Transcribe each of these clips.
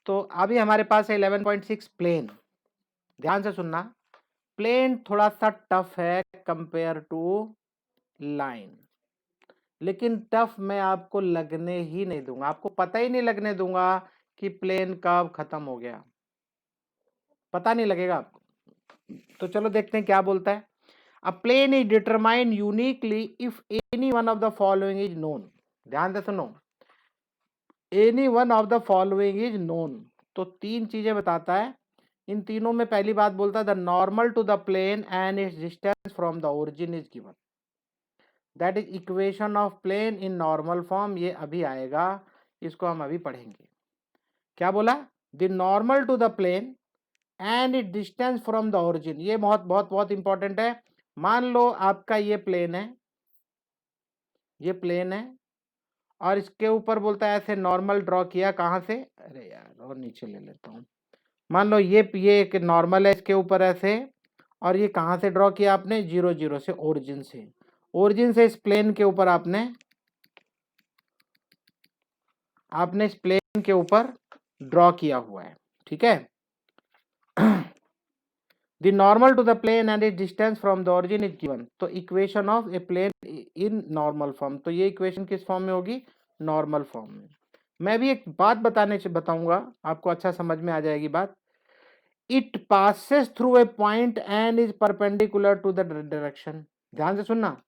तो अभी हमारे पास है 11.6 प्लेन। ध्यान से सुनना, प्लेन थोड़ा सा टफ है कंपेयर टू लाइन, लेकिन टफ मैं आपको लगने ही नहीं दूंगा, आपको पता ही नहीं लगने दूंगा कि प्लेन कब खत्म हो गया, पता नहीं लगेगा आपको। तो चलो देखते हैं क्या बोलता है। A plane is determined uniquely if any one of the following is known. ध्यान से सुनो, any one of the following is known. तो तीन चीजें बताता है, इन तीनों में पहली बात बोलता है the normal to the plane and its distance from the origin is given. That is equation of plane in normal form. ये अभी आएगा, इसको हम अभी पढ़ेंगे। क्या बोला? The normal to the plane and it distance from the origin. ये बहुत बहुत बहुत इंपॉर्टेंट है। मान लो आपका ये प्लेन है, ये प्लेन है, और इसके ऊपर बोलता है ऐसे नॉर्मल ड्रॉ किया, कहाँ से, अरे यार और नीचे ले लेता हूँ। मान लो ये एक नॉर्मल है, इसके ऊपर ऐसे, और ये कहाँ से ड्रॉ किया आपने, 0 0 से, ओरिजिन से। ओरिजिन से इस प्लेन के ऊपर आपने इस प्लेन के ऊपर ड्रॉ किया हुआ है, ठीक है। The normal to the plane and it distance from the origin is given. तो equation of a plane in normal form, तो ये इक्वेशन किस फॉर्म में होगी, नॉर्मल फॉर्म में। मैं भी एक बात बताऊंगा, आपको अच्छा समझ में आ जाएगी बात। It passes through a point and is perpendicular to the direction. ध्यान से सुनना,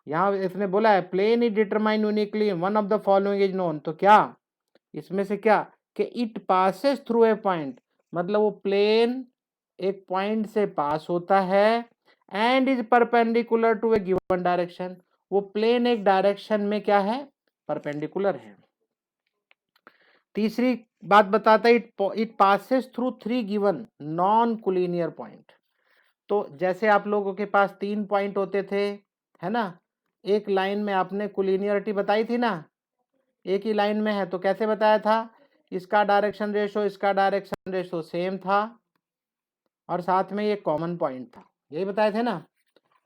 यहाँ इसने बोला है plane is determine uniquely one of the following is known. तो क्या इसमें से क्या कि it passes through a point, मतलब वो प्लेन एक पॉइंट से पास होता है, and is perpendicular to a given direction. वो प्लेन एक डायरेक्शन में क्या है, परपेंडिकुलर है। तीसरी बात बताता है it passes through 3 given non collinear point. तो जैसे आप लोगों के पास 3 पॉइंट होते थे, है ना, एक लाइन में आपने कोलिनियरिटी बताई थी ना, एक ही लाइन में है, तो कैसे बताया था, इसका डायरेक्शन रेशो सेम था, और साथ में ये कॉमन पॉइंट था, यही बताए थे ना।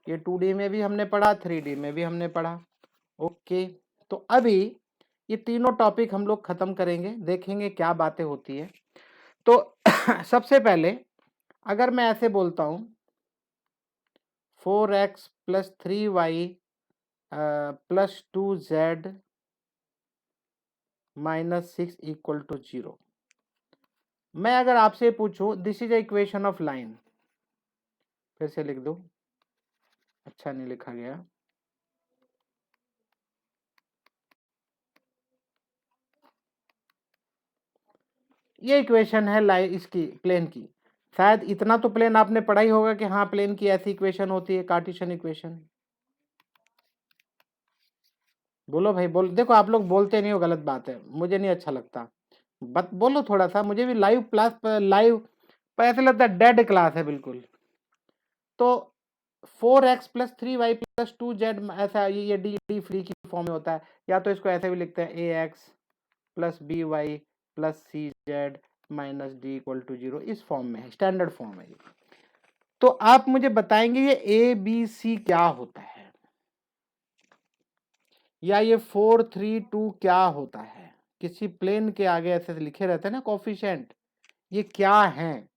ये 2D में भी हमने पढ़ा, 3D में भी हमने पढ़ा। ओके, तो अभी ये तीनों टॉपिक हम लोग खत्म करेंगे, देखेंगे क्या बातें होती है। तो सबसे पहले अगर मैं ऐसे बोलता हूं 4x + 3y + 2z - 6 = 0। मैं अगर आपसे पूछूं this is equation of line, फिर से लिख दो, अच्छा नहीं लिखा गया। ये इक्वेशन है लाइन इसकी, प्लेन की। शायद इतना तो प्लेन आपने पढ़ा ही होगा कि हाँ प्लेन की ऐसी इक्वेशन होती है, कार्टेशियन इक्वेशन। बोलो भाई, बोल, देखो आप लोग बोलते नहीं हो, गलत बात है, मुझे नहीं अच्छा लगता। बत बोलो थोड़ा सा, मुझे भी लाइव क्लास पर लाइव पर ऐसा लगता है डेड क्लास है बिल्कुल। तो 4x + 3y + 2z, ऐसा ये डी फ्री की फॉर्म में होता है, या तो इसको ऐसे भी लिखते हैं ax + by + cz - d = 0। इस फॉर्म में है, स्टैंडर्ड फॉर्म है ये। तो आप मुझे बताएंगे ये ABC क्या होता है, या ये 4 3 2 क्या होता है। किसी प्लेन के आगे ऐसे लिखे रहते हैं ना कोफिशिएंट, ये क्या है।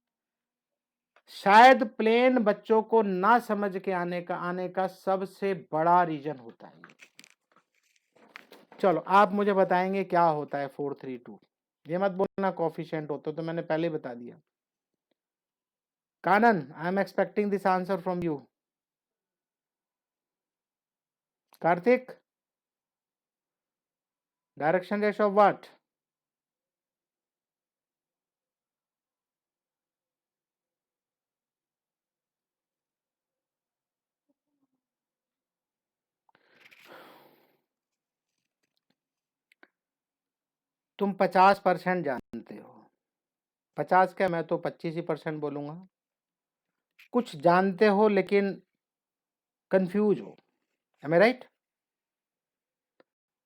शायद प्लेन बच्चों को ना समझ के आने का सबसे बड़ा रीजन होता है। चलो आप मुझे बताएंगे क्या होता है 4 3 2। ये मत बोलना कोफिशिएंट होता, तो मैंने पहले बता दिया। Kanan, I am expecting this answer from you. Kartik, direction ratio of what? तुम 50% जानते हो, 50 क्या, मैं तो 25% बोलूंगा। कुछ जानते हो लेकिन कंफ्यूज हो, एम आई राइट?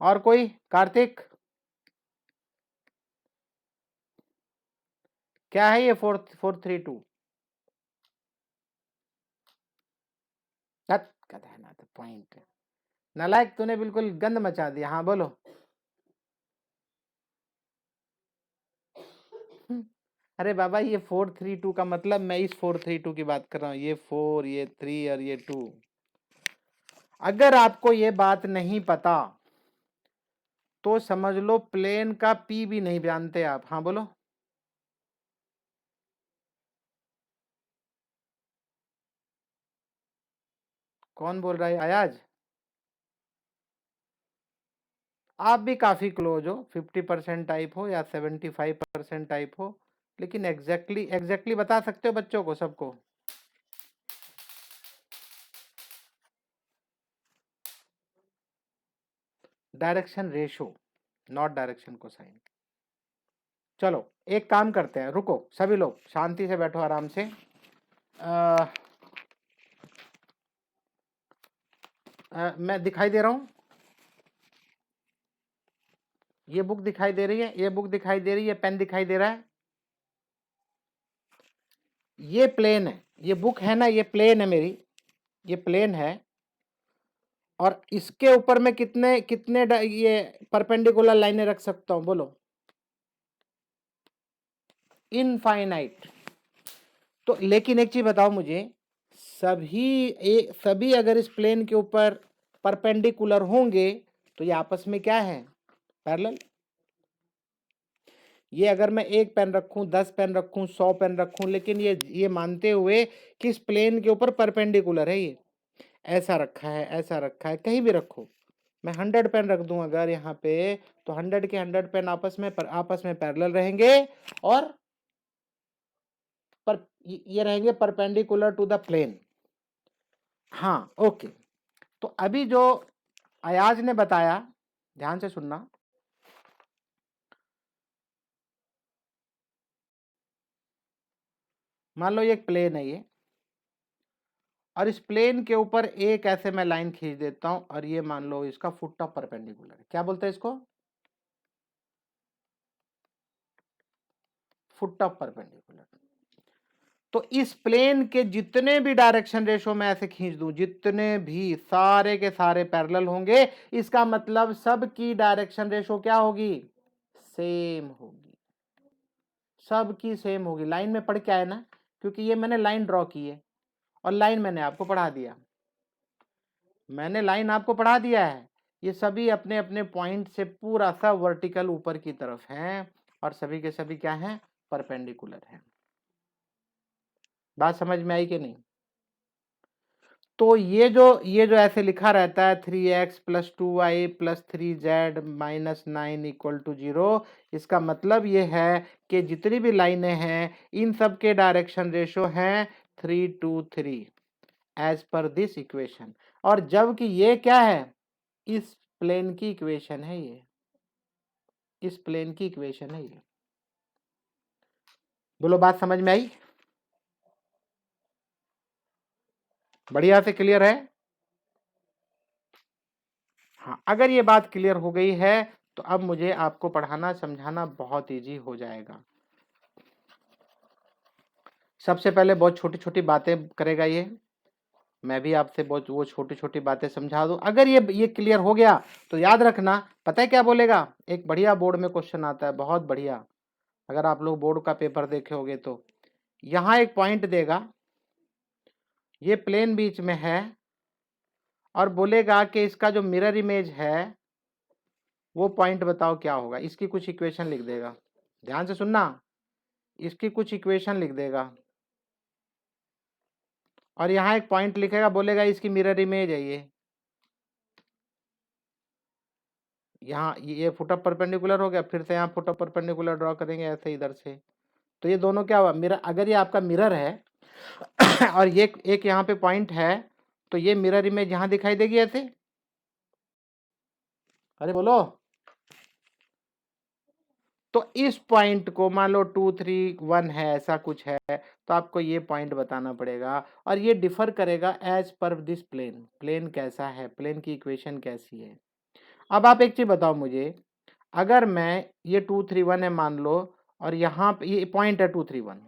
और कोई? कार्तिक, क्या है ये 4 4 3 2? कहना तो पॉइंट है, नालायक, तूने बिल्कुल गंद मचा दिया। हाँ बोलो। अरे बाबा ये 432 का मतलब मैं इस 432 की बात कर रहा हूँ, ये 4, ये 3 और ये 2। अगर आपको ये बात नहीं पता तो समझ लो प्लेन का पी भी नहीं जानते आप। हाँ बोलो। कौन बोल रहा है? अयाज, आप भी काफी क्लोज हो, 50% टाइप हो या 75% टाइप हो, लेकिन एग्जैक्टली बता सकते हो बच्चों को, सबको? Direction ratio, not direction cosine. चलो एक काम करते हैं, रुको सभी लोग शांति से बैठो आराम से। मैं दिखाई दे रहा हूं, ये बुक दिखाई दे रही है, ये बुक दिखाई दे रही है, पेन दिखाई दे रहा है, ये प्लेन है, ये बुक है ना, ये प्लेन है मेरी, ये प्लेन है। और इसके ऊपर मैं कितने कितने ये परपेंडिकुलर लाइनें रख सकता हूं बोलो? इनफाइनाइट। तो लेकिन एक चीज बताओ मुझे, सभी अगर इस प्लेन के ऊपर परपेंडिकुलर होंगे तो ये आपस में क्या है? पैरेलल। ये अगर मैं एक पेन रखूं, 10 पेन रखूं, 100 पेन रखूं, लेकिन ये मानते हुए कि इस प्लेन के ऊपर परपेंडिकुलर है, ये ऐसा रखा है, ऐसा रखा है, कहीं भी रखो, मैं 100 पेन रख दूं अगर यहाँ पे, तो 100 के 100 पेन आपस में पैरेलल रहेंगे और ये रहेंगे परपेंडिकुलर टू द प्लेन। हाँ ओके। तो अभी जो अयाज ने बताया, ध्यान से सुनना, मान लो ये एक प्लेन है ये, और इस प्लेन के ऊपर एक ऐसे मैं लाइन खींच देता हूं, और ये मान लो इसका फुट ऑफ परपेंडिकुलर है। क्या बोलते हैं इसको? Foot of perpendicular. तो इस प्लेन के जितने भी डायरेक्शन रेशो मैं ऐसे खींच दूं, जितने भी, सारे के सारे पैरेलल होंगे, इसका मतलब सब की डायरेक्शन रेशो क्या होगी? सेम होगी, सब की सेम होगी। लाइन में पढ़ के आए ना, क्योंकि ये मैंने लाइन ड्रॉ की है, और लाइन मैंने आपको पढ़ा दिया, मैंने लाइन आपको पढ़ा दिया है। ये सभी अपने अपने पॉइंट से पूरा सा वर्टिकल ऊपर की तरफ हैं, और सभी के सभी क्या हैं? परपेंडिकुलर हैं। बात समझ में आई कि नहीं? तो ये जो ऐसे लिखा रहता है 3x + 2y + 3z - 9 = 0, इसका मतलब ये है कि जितनी भी लाइनें हैं इन सब के डायरेक्शन रेशो हैं 3:3 एज पर दिस इक्वेशन। और जबकि ये क्या है? इस प्लेन की इक्वेशन है, ये इस प्लेन की इक्वेशन है ये। बोलो बात समझ में आई? बढ़िया से क्लियर है? हाँ, अगर ये बात क्लियर हो गई है तो अब मुझे आपको पढ़ाना समझाना बहुत इजी हो जाएगा। सबसे पहले बहुत छोटी छोटी बातें करेगा ये, मैं भी आपसे बहुत वो छोटी छोटी बातें समझा दूं। अगर ये क्लियर हो गया तो याद रखना, पता है क्या बोलेगा? एक बढ़िया बोर्ड में क्वेश्चन आता है, बहुत बढ़िया, अगर आप लोग बोर्ड का पेपर देखे होगे तो यहाँ एक पॉइंट देगा, ये प्लेन बीच में है, और बोलेगा कि इसका जो मिरर इमेज है वो पॉइंट बताओ क्या होगा। इसकी कुछ इक्वेशन लिख देगा, ध्यान से सुनना, इसकी कुछ इक्वेशन लिख देगा, और यहाँ एक पॉइंट लिखेगा, बोलेगा इसकी मिरर इमेज है ये। यहाँ ये फुट ऑफ परपेंडिकुलर हो गया, फिर से यहाँ फुट ऑफ परपेंडिकुलर ड्रॉ करेंगे ऐसे इधर से, तो ये दोनों क्या हुआ? मिरर। अगर ये आपका मिरर है और ये एक यहाँ पे पॉइंट है, तो ये मिरर इमेज यहाँ दिखाई देगी ऐसे। अरे बोलो। तो इस पॉइंट को मान लो 2, 3, 1 है, ऐसा कुछ है, तो आपको ये पॉइंट बताना पड़ेगा, और ये डिफर करेगा as per this plane. Plane कैसा है, प्लेन की इक्वेशन कैसी है। अब आप एक चीज बताओ मुझे, अगर मैं ये 2, 3, 1 है मान लो, और यहाँ पे ये पॉइंट है 2, 3, 1,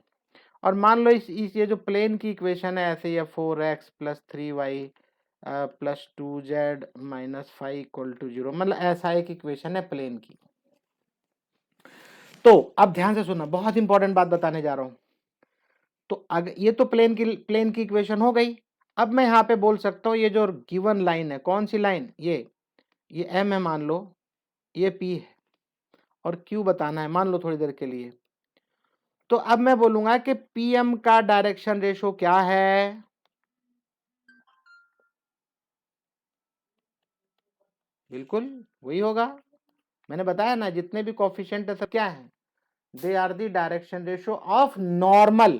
और मान लो इस ये जो प्लेन की इक्वेशन है ऐसे, ये 4x + 3y + 2z - 5 = 0, मतलब ऐसा एक इक्वेशन है प्लेन की। तो अब ध्यान से सुनना, बहुत इंपॉर्टेंट बात बताने जा रहा हूं। तो अगर ये तो प्लेन की इक्वेशन हो गई। अब मैं यहाँ पे बोल सकता हूँ ये जो गिवन लाइन है, कौन सी लाइन, ये एम है मान लो, ये पी है और क्यू बताना है मान लो थोड़ी देर के लिए। तो अब मैं बोलूंगा कि पीएम का डायरेक्शन रेशो क्या है, बिल्कुल वही होगा। मैंने बताया ना, जितने भी कोफिशिएंट है सब क्या है, they are the direction ratio of normal.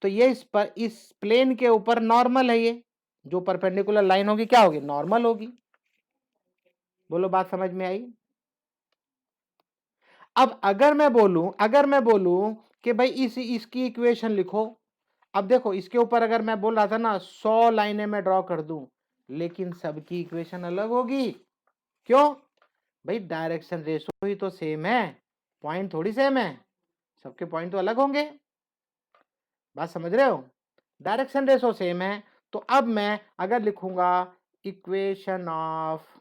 तो ये इस प्लेन के ऊपर नॉर्मल है, ये जो परपेंडिकुलर लाइन होगी क्या होगी, नॉर्मल होगी। बोलो बात समझ में आई। अब अगर मैं बोलूं कि भाई इसकी इक्वेशन लिखो। अब देखो इसके ऊपर अगर मैं बोल रहा था ना 100 लाइनें मैं ड्रॉ कर दूं, लेकिन सबकी इक्वेशन अलग होगी। क्यों भाई, डायरेक्शन रेशो ही तो सेम है, पॉइंट थोड़ी सेम है, सबके पॉइंट तो अलग होंगे। बात समझ रहे हो, डायरेक्शन रेशो सेम है। तो अब मैं अगर लिखूंगा इक्वेशन ऑफ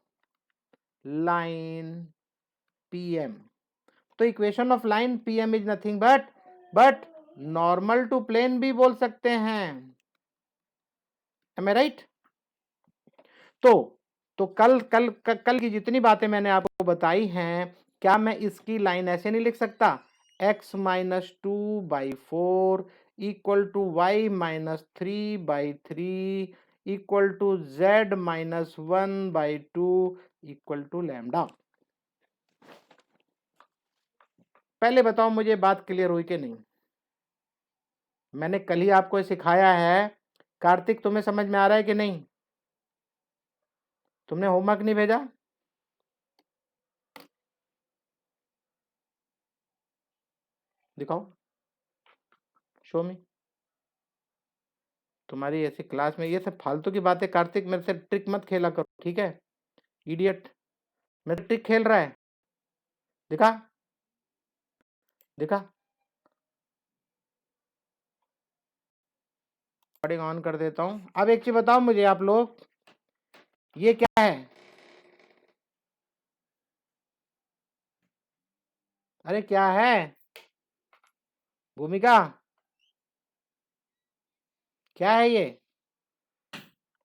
लाइन पीएम, तो equation of line PM is nothing but normal to plane भी बोल सकते हैं। Am I right. तो कल की जितनी बातें मैंने आपको बताई हैं, क्या मैं इसकी लाइन ऐसे नहीं लिख सकता, x minus 2/4 equal to y minus 3/3 equal to z minus 1/2 equal to lambda. पहले बताओ मुझे बात क्लियर हुई कि नहीं। मैंने कल ही आपको सिखाया है। कार्तिक तुम्हें समझ में आ रहा है कि नहीं, तुमने होमवर्क नहीं भेजा, दिखाओ, शो मी। तुम्हारी ऐसी क्लास में ये सब फालतू की बातें, कार्तिक मेरे से ट्रिक मत खेला करो, ठीक है इडियट। मेरे ट्रिक खेल रहा है, दिखा दिखा, रिकॉर्डिंग ऑन कर देता हूं। अब एक चीज बताओ मुझे आप लोग, ये क्या है, अरे क्या है, भूमिका क्या है ये,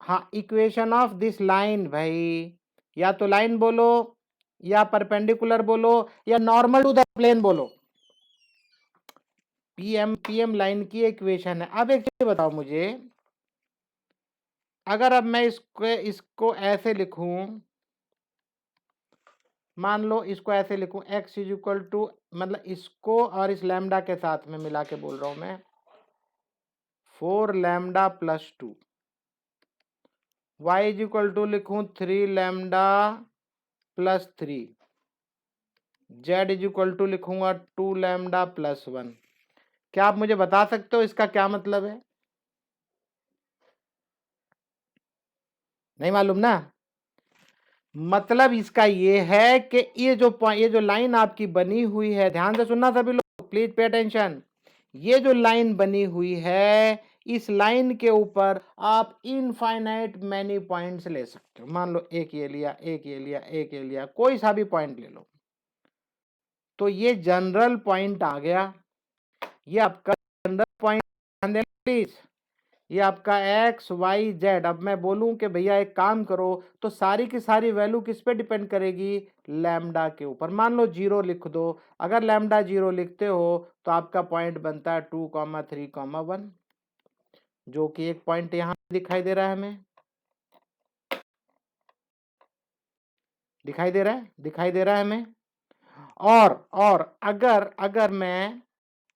हाँ इक्वेशन ऑफ दिस लाइन भाई, या तो लाइन बोलो या परपेंडिकुलर बोलो या नॉर्मल टू द प्लेन बोलो, पीएम लाइन की इक्वेशन है। अब एक चीज बताओ मुझे, अगर अब मैं इसको ऐसे लिखूं, मान लो इसको ऐसे लिखूं, x इज इक्वल टू, मतलब इसको और इस लैम्डा के साथ में मिला के बोल रहा हूं मैं, 4 lambda plus 2, y is equal to लिखूं 3 lambda plus 3, z is equal to लिखूंगा 2 लैम्डा प्लस 1। क्या आप मुझे बता सकते हो इसका क्या मतलब है, नहीं मालूम ना। मतलब इसका ये है कि ये जो लाइन आपकी बनी हुई है, ध्यान से सुनना सभी लोग, प्लीज पे अटेंशन। ये जो लाइन बनी हुई है, इस लाइन के ऊपर आप इनफाइनाइट मैनी पॉइंट्स ले सकते हो। मान लो एक ये लिया, एक ये लिया, एक ये लिया, कोई सा भी पॉइंट ले लो। तो ये जनरल पॉइंट आ गया, ये आपका जनरल पॉइंट, ध्यान देना प्लीज। ये आपका एक्स वाई जेड। अब मैं बोलूं कि भैया एक काम करो, तो सारी की सारी वैल्यू किस पे डिपेंड करेगी, लैम्डा के ऊपर। मान लो 0 लिख दो, अगर लैम्डा 0 लिखते हो तो आपका पॉइंट बनता है 2,3,1, जो कि एक पॉइंट यहां दिखाई दे रहा है हमें, दिखाई दे रहा है हमें। और अगर अगर मैं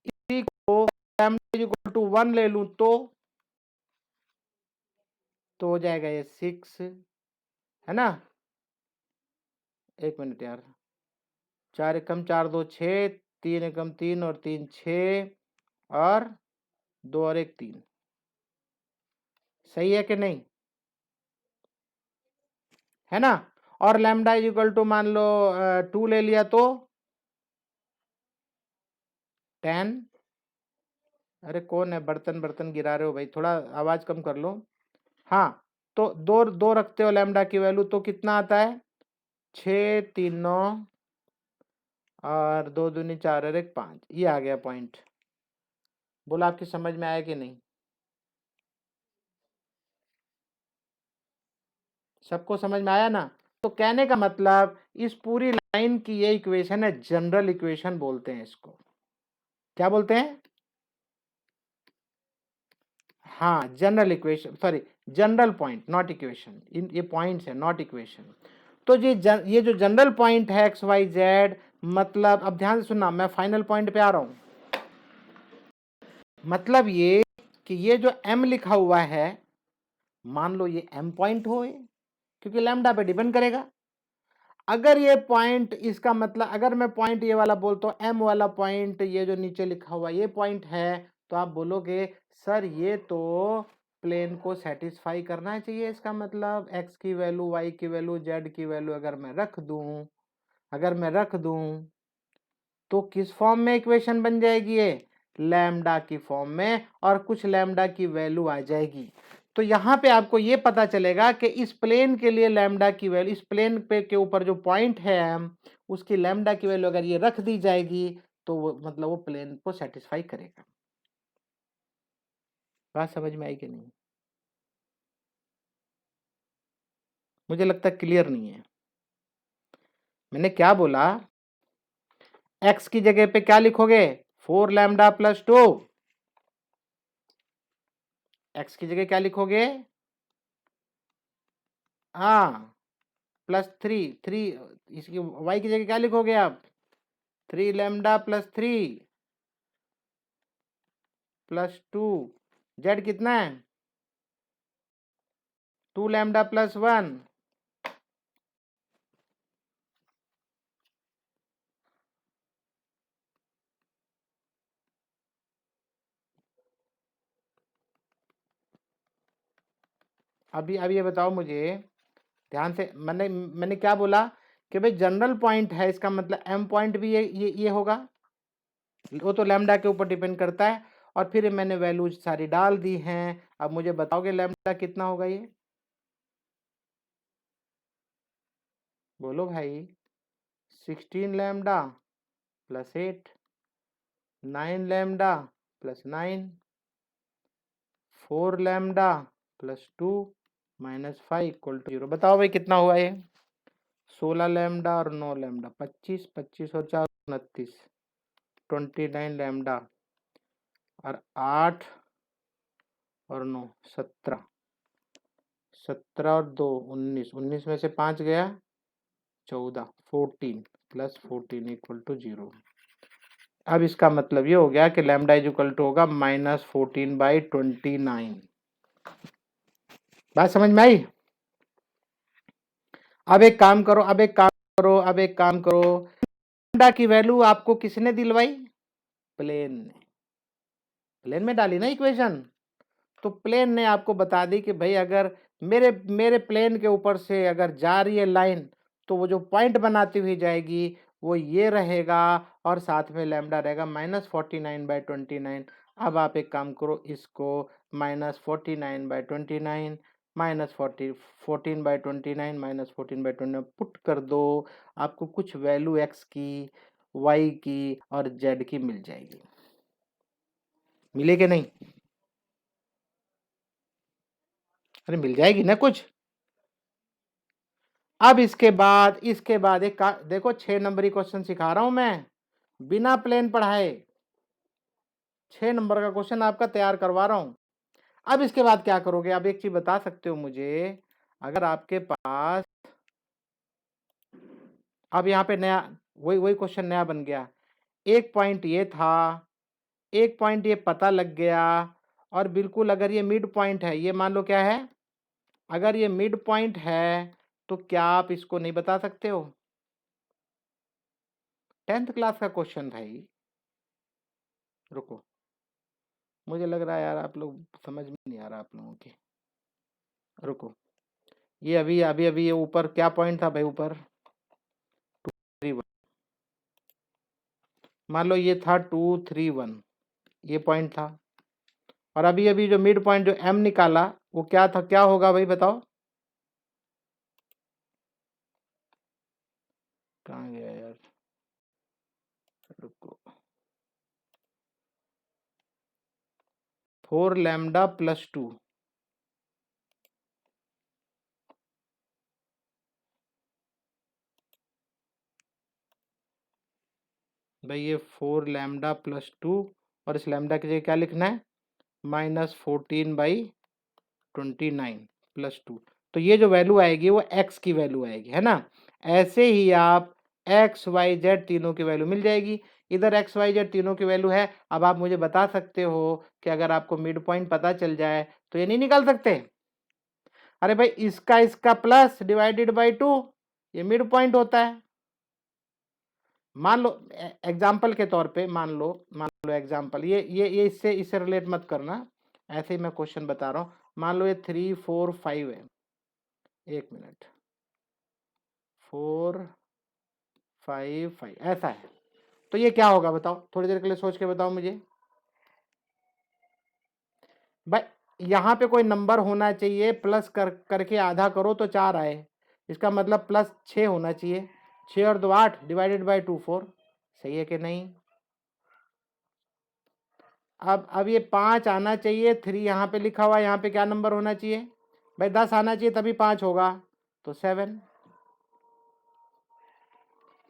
इसी को लैम्डा इक्वल टू 1 ले लूं तो हो जाएगा ये 6, है ना। एक मिनट यार, 4 एकम 4 2 6, 3 एकम 3 और 3 6, और 2 और 1 3, सही है कि नहीं, है ना। और लैम्डा इज इक्वल टू मान लो 2 ले लिया तो 10। अरे कौन है, बर्तन बर्तन गिरा रहे हो भाई, थोड़ा आवाज कम कर लो। हाँ, तो दो दो रखते हो लैम्डा की वैल्यू तो कितना आता है, 6 3 9 और 2 दूनी 4 और 1 5, ये आ गया पॉइंट। बोला आपकी समझ में आया कि नहीं? सबको समझ में आया ना? तो कहने का मतलब इस पूरी लाइन की ये इक्वेशन है, जनरल इक्वेशन बोलते हैं इसको। क्या बोलते हैं? हाँ, general equation, sorry general point, not equation. ये पॉइंट्स है, नॉट इक्वेशन। तो ये जो जनरल पॉइंट है एक्स वाई जेड, मतलब अब ध्यान से सुनना, मैं फाइनल पॉइंट पे आ रहा हूं। मतलब ये कि ये जो m लिखा हुआ है, मान लो ये m पॉइंट हो, क्योंकि लैम्डा पे डिपेंड करेगा। अगर ये पॉइंट, इसका मतलब अगर मैं पॉइंट ये वाला बोलता हूँ m वाला पॉइंट, ये जो नीचे लिखा हुआ ये पॉइंट है, तो आप बोलोगे सर ये तो प्लेन को सेटिस्फाई करना चाहिए। इसका मतलब x की वैल्यू, y की वैल्यू, z की वैल्यू अगर मैं रख दूं तो किस फॉर्म में इक्वेशन बन जाएगी? ये लैम्डा की फॉर्म में, और कुछ लैम्डा की वैल्यू आ जाएगी। तो यहाँ पे आपको ये पता चलेगा कि इस प्लेन के लिए लैम्डा की वैल्यू, इस प्लेन पे के ऊपर जो पॉइंट है m, उसकी लैम्डा की वैल्यू अगर ये रख दी जाएगी तो वो मतलब वो प्लेन को सेटिस्फाई करेगा। बात समझ में आई कि नहीं? मुझे लगता है क्लियर नहीं है। मैंने क्या बोला? x की जगह पे क्या लिखोगे? 4 लैम्डा प्लस 2। x की जगह क्या लिखोगे? हाँ, +3 इसकी y की जगह क्या लिखोगे आप? 3 लैम्डा +3 + 2। z कितना है? 2 लैम्डा +1। अभी ये बताओ मुझे ध्यान से, मैंने क्या बोला कि भाई जनरल पॉइंट है, इसका मतलब m पॉइंट भी ये होगा, वो तो लैम्डा के ऊपर डिपेंड करता है। और फिर मैंने वैल्यूज सारी डाल दी हैं। अब मुझे बताओगे लैम्डा कितना होगा? ये बोलो भाई। 16 लैम्डा +8, 9 लैम्डा +9, 4 लैम्डा +2 -5 = 0। बताओ भाई कितना हुआ ये? 16 लैम्डा और 9 लैम्डा, 25, 25 और 4 29, 29 लैम्डा, और 8 और 9 17, 17 और 2 19, 19 में से 5 गया 14, 14 +14 = 0। अब इसका मतलब ये हो गया कि लैम्डा होगा -14/29। बात समझ में आई? अब एक काम करो, लैम्डा की वैल्यू आपको किसने दिलवाई? प्लेन ने। प्लेन में डाली ना इक्वेशन, तो प्लेन ने आपको बता दी कि भाई अगर मेरे प्लेन के ऊपर से अगर जा रही है लाइन, तो वो जो पॉइंट बनाती हुई जाएगी वो ये रहेगा, और साथ में लैम्डा रहेगा -49/29। अब आप एक काम करो, इसको -49/29 -14/29 पुट कर दो, आपको कुछ वैल्यू x की, y की और z की मिल जाएगी। मिले कि नहीं? अरे मिल जाएगी ना कुछ। अब इसके बाद एक देखो 6 नंबरी क्वेश्चन सिखा रहा हूं मैं, बिना प्लेन पढ़ाए 6 नंबर का क्वेश्चन आपका तैयार करवा रहा हूं। अब इसके बाद क्या करोगे? अब एक चीज बता सकते हो मुझे, अगर आपके पास अब यहाँ पे नया वही क्वेश्चन नया बन गया, एक पॉइंट ये था, एक पॉइंट ये पता लग गया, और बिल्कुल अगर ये मिड पॉइंट है, ये मान लो क्या है, अगर ये मिड पॉइंट है, तो क्या आप इसको नहीं बता सकते हो? 10th क्लास का क्वेश्चन भाई। रुको, मुझे लग रहा है यार आप लोग समझ में नहीं आ रहा आप लोगों के। रुको, ये अभी ये ऊपर क्या पॉइंट था भाई? ऊपर 2 3 1, मान लो ये था 2 3 1, ये पॉइंट था। और अभी जो मिड पॉइंट जो m निकाला वो क्या था? क्या होगा भाई बताओ? कहाँ गया यार? रुको, 4 लैम्डा प्लस 2, भाई ये 4 लैम्डा प्लस 2 और इस लैम्डा की जगह क्या लिखना है, -14/29 प्लस 2। तो ये जो वैल्यू आएगी वो x की वैल्यू आएगी, है ना। ऐसे ही आप x y z तीनों की वैल्यू मिल जाएगी। इधर x y z तीनों की वैल्यू है। अब आप मुझे बता सकते हो कि अगर आपको मिड पॉइंट पता चल जाए तो ये नहीं निकाल सकते। अरे भाई इसका प्लस डिवाइडेड बाई 2 ये मिड पॉइंट होता है। मान लो एग्जाम्पल के तौर पे मान लो एग्जाम्पल, ये इससे रिलेट मत करना, ऐसे ही मैं क्वेश्चन बता रहा हूँ। मान लो ये 3 4 5 है, 1 मिनट, 4 5 5 ऐसा है। तो ये क्या होगा बताओ, थोड़ी देर के लिए सोच के बताओ मुझे। भाई यहाँ पे कोई नंबर होना चाहिए, प्लस करके आधा करो तो 4 आए, इसका मतलब प्लस 6 होना चाहिए। 6 और 2 8 डिवाइडेड बाई 2 4, सही है कि नहीं। अब ये 5 आना चाहिए, 3 यहाँ पे लिखा हुआ है, यहाँ पे क्या नंबर होना चाहिए भाई, 10 आना चाहिए तभी 5 होगा, तो 7।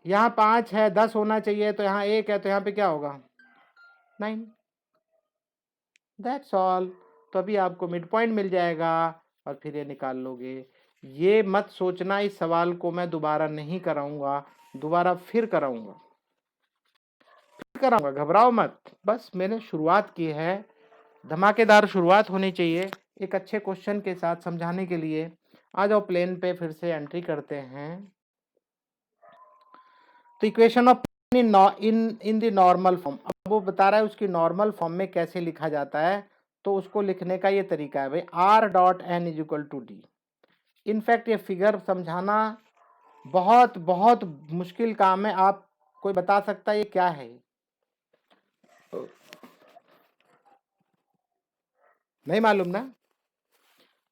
यहाँ 5 है, 10 होना चाहिए, तो यहाँ 1 है, तो यहाँ पे क्या होगा 9। That's all. तो अभी आपको मिड पॉइंट मिल जाएगा और फिर ये निकाल लोगे। ये मत सोचना इस सवाल को मैं दोबारा नहीं कराऊंगा, दोबारा फिर कराऊंगा, घबराओ मत। बस मैंने शुरुआत की है, धमाकेदार शुरुआत होनी चाहिए एक अच्छे क्वेश्चन के साथ समझाने के लिए। आ जाओ प्लेन पे फिर से एंट्री करते हैं। तो equation of in the normal form, अब वो बता रहा है उसकी नॉर्मल फॉर्म में कैसे लिखा जाता है। तो उसको लिखने का ये तरीका है भाई, r.n=d। इनफैक्ट ये फिगर समझाना बहुत बहुत मुश्किल काम है। आप कोई बता सकता है ये क्या है? नहीं मालूम ना।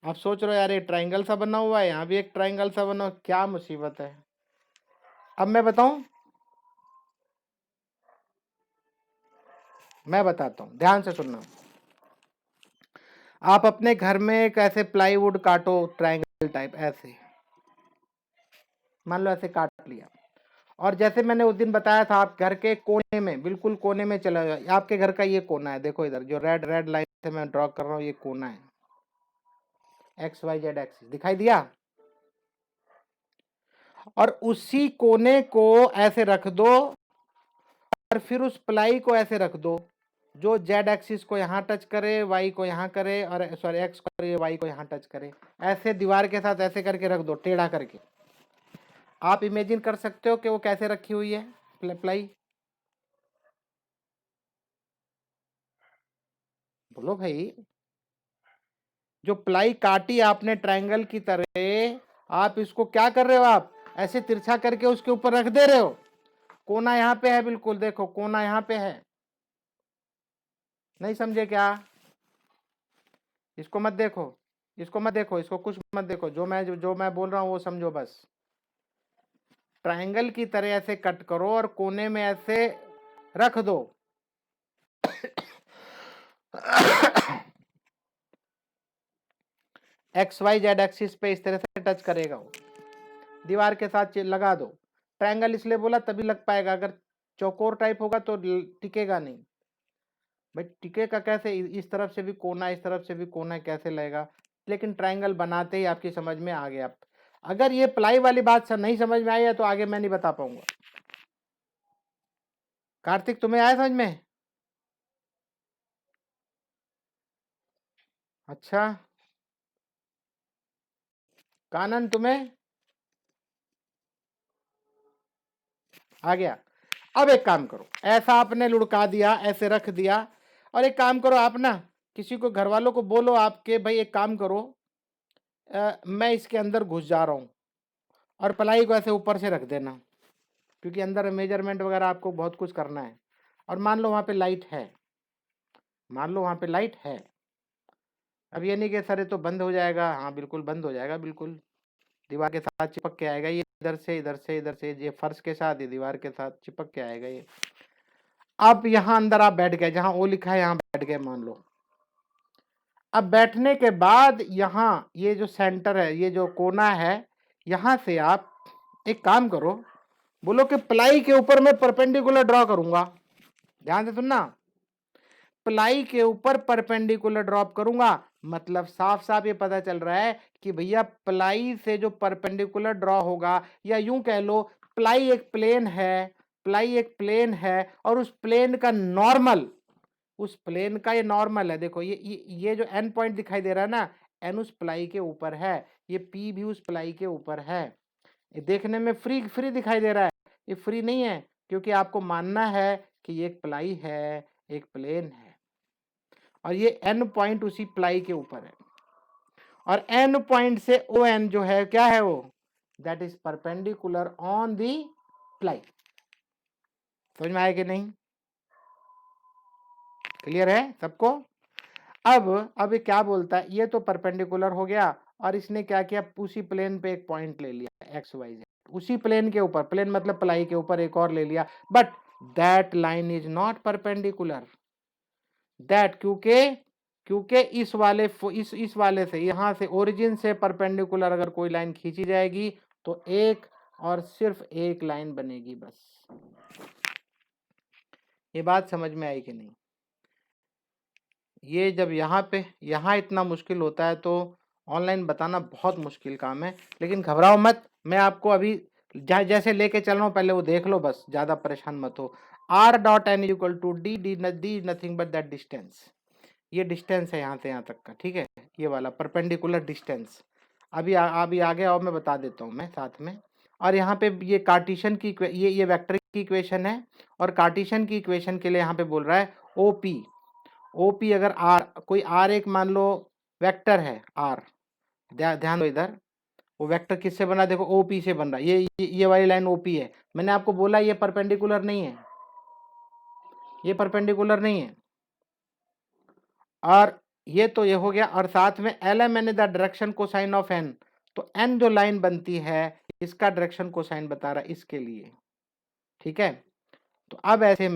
आप सोच रहे हो यार ये ट्रायंगल सा बना हुआ है, यहाँ भी एक ट्रायंगल सा बना, क्या मुसीबत है। अब मैं बताऊं, मैं बताता हूं, ध्यान से सुनना। आप अपने घर में एक ऐसे प्लाईवुड काटो, ट्रायंगल टाइप ऐसे, मान लो ऐसे काट लिया, और जैसे मैंने उस दिन बताया था, आप घर के कोने में, बिल्कुल कोने में चला जाओ। आपके घर का ये कोना है, देखो इधर जो रेड रेड लाइन से मैं ड्रॉ कर रहा हूँ, ये कोना है, XYZ एक्सिस दिखाई दिया। और उसी कोने को ऐसे रख दो, और फिर उस प्लाई को ऐसे रख दो जो जेड एक्सिस को यहाँ टच करे, वाई को यहाँ करे, और सॉरी एक्स को करे, वाई को यहाँ टच करे। ऐसे दीवार के साथ ऐसे करके रख दो, टेढ़ा करके। आप इमेजिन कर सकते हो कि वो कैसे रखी हुई है प्लाई? बोलो भाई। जो प्लाई काटी आपने ट्रायंगल की तरह, आप इसको क्या कर रहे हो, आप ऐसे तिरछा करके उसके ऊपर रख दे रहे हो। कोना यहाँ पे है, बिल्कुल देखो कोना यहाँ पे है। नहीं समझे क्या? इसको मत देखो, इसको मत देखो, इसको कुछ मत देखो, जो मैं बोल रहा हूँ वो समझो बस। ट्रायंगल की तरह ऐसे कट करो और कोने में ऐसे रख दो। XYZ एक्सिस पे इस तरह से टच करेगा वो, दीवार के साथ लगा दो। ट्रायंगल इसलिए बोला तभी लग पाएगा, अगर चौकोर टाइप होगा तो टिकेगा नहीं। भाई टिकेगा कैसे, इस तरफ से भी कोना, इस तरफ से भी कोना, कैसे लगेगा? लेकिन ट्रायंगल बनाते ही आपकी समझ में आ गया। अगर ये प्लाई वाली बात नहीं समझ में आई है तो आगे मैं नहीं बता पाऊंगा। कार्तिक तुम्हें आया समझ में? अच्छा, कानन तुम्हें आ गया? अब एक काम करो, ऐसा आपने लुढ़का दिया, ऐसे रख दिया, और एक काम करो आप ना, किसी को घर वालों को बोलो आपके, भाई एक काम करो, मैं इसके अंदर घुस जा रहा हूँ, और प्लाई को ऐसे ऊपर से रख देना, क्योंकि अंदर मेजरमेंट वगैरह आपको बहुत कुछ करना है। और मान लो वहाँ पे लाइट है, मान लो वहाँ पे लाइट है। अब ये नहीं कि सर ये तो बंद हो जाएगा, हाँ बिल्कुल बंद हो जाएगा, बिल्कुल दीवार के साथ चिपक के आएगा ये, इधर से इधर से इधर से, ये फर्श के साथ, ये दीवार के साथ चिपक के आएगा ये। अब यहां अंदर आप बैठ गए, जहां ओ लिखा है यहां बैठ गए मान लो। अब बैठने के बाद यहां ये जो सेंटर है, ये जो कोना है, यहां से आप एक काम करो, बोलो कि प्लाई के ऊपर मैं परपेंडिकुलर ड्रॉ करूंगा। ध्यान से सुनना, प्लाई के ऊपर परपेंडिकुलर ड्रॉप करूंगा, मतलब साफ साफ ये पता चल रहा है कि भैया प्लाई से जो परपेंडिकुलर ड्रॉ होगा, या यूं कह लो प्लाई एक प्लेन है, प्लाई एक प्लेन है और उस प्लेन का नॉर्मल, उस प्लेन का ये नॉर्मल है। देखो ये जो एन पॉइंट दिखाई दे रहा है ना, एन उस प्लाई के ऊपर है, ये पी भी उस प्लाई के ऊपर है। ये देखने में फ्री फ्री दिखाई दे रहा है, ये फ्री नहीं है, क्योंकि आपको मानना है कि ये एक प्लाई है, एक प्लेन है, और ये एन पॉइंट उसी प्लाई के ऊपर है, और एन पॉइंट से ओ एन जो है क्या है, वो that is perpendicular on the ply. समझ में आया कि नहीं? क्लियर है सबको? अब ये क्या बोलता है, ये तो परपेंडिकुलर हो गया, और इसने क्या किया, उसी प्लेन पे एक पॉइंट ले लिया एक्स वाई जेड, उसी प्लेन के ऊपर, प्लेन मतलब प्लाई के ऊपर एक और ले लिया, but that line is not perpendicular. That क्योंकि क्योंकि इस वाले से, यहां से ओरिजिन से परपेंडिकुलर अगर कोई लाइन खींची जाएगी तो एक और सिर्फ एक लाइन बनेगी बस। ये बात समझ में आई कि नहीं? ये जब यहाँ इतना मुश्किल होता है तो ऑनलाइन बताना बहुत मुश्किल काम है, लेकिन घबराओ मत, मैं आपको अभी जैसे लेके चल रहा हूँ पहले वो देख लो, बस ज़्यादा परेशान मत हो। R dot N equal to D, D nothing but that distance, ये डिस्टेंस है यहाँ से यहाँ तक का, ठीक है, ये वाला परपेंडिकुलर डिस्टेंस। अभी आगे और मैं बता देता हूँ मैं साथ में। और यहाँ पे ये कार्टेशियन की ये वेक्टर की इक्वेशन है, और कार्टेशियन की इक्वेशन के लिए यहाँ पे बोल रहा है ओपी। ओपी अगर आर, कोई आर एक मान लो वेक्टर है आर, ध्यान दो इधर, वो वेक्टर किससे बना, देखो ओपी से बन रहा है, ये वाली लाइन ओपी है। मैंने आपको बोला ये परपेंडिकुलर नहीं है, ये परपेंडिकुलर नहीं है, और ये तो ये हो गया, और साथ में L M N the direction cosine of N, तो एन जो लाइन बनती है इसका डायरेक्शन कोसाइन बता रहा है इसके लिए, ठीक है। तो अब ऐसे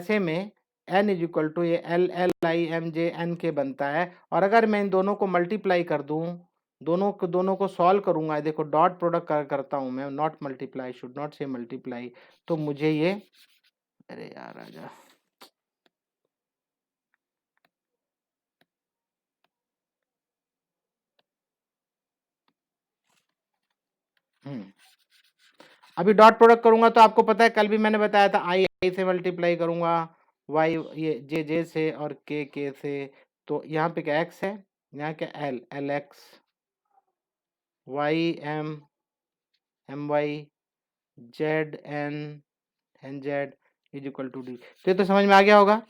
में एन इज इक्वल टू ये L L I M J N K बनता है, और अगर मैं इन दोनों को मल्टीप्लाई कर दूं, दोनों को सॉल्व करूंगा, देखो डॉट प्रोडक्ट करता हूं मैं, नॉट मल्टीप्लाई, शुड नॉट से मल्टीप्लाई, तो मुझे ये, अरे यार आजा, अभी डॉट प्रोडक्ट करूंगा तो आपको पता है कल भी मैंने बताया था, आई आई से मल्टीप्लाई करूंगा, वाई ये जे जे से, और के से, तो यहाँ पे क्या एक्स है, यहाँ क्या L L X, Y M M Y, Z N N Z is equal to D. तो ये तो समझ में आ गया होगा।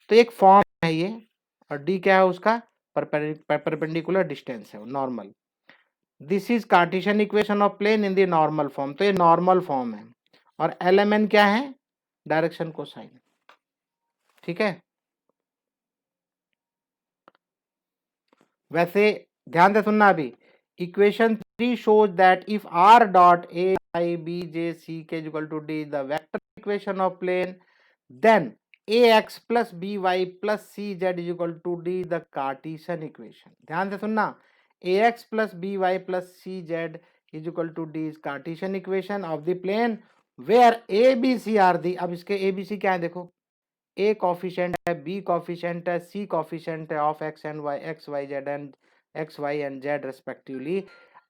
तो एक फॉर्म है ये, और डी क्या है उसका, परपेंडिकुलर डिस्टेंस है, normal. This is Cartesian equation of plane in the normal form, तो ये नॉर्मल फॉर्म है, और एल एम एन क्या है, डायरेक्शन कोसाइन, ठीक है। वैसे ध्यान से सुनना, अभी equation 3 shows that if r dot a I b j c k is equal to d the vector equation of plane, then ax plus by plus cz is equal to d the Cartesian equation। ध्यान से सुनना, ax plus by plus cz is equal to d is Cartesian equation of the plane where a b c are the, अब इसके a b c क्या है देखो, A coefficient है, B coefficient है, सी कॉफिशेंट है of X and Y, X Y Z and X Y and Z respectively,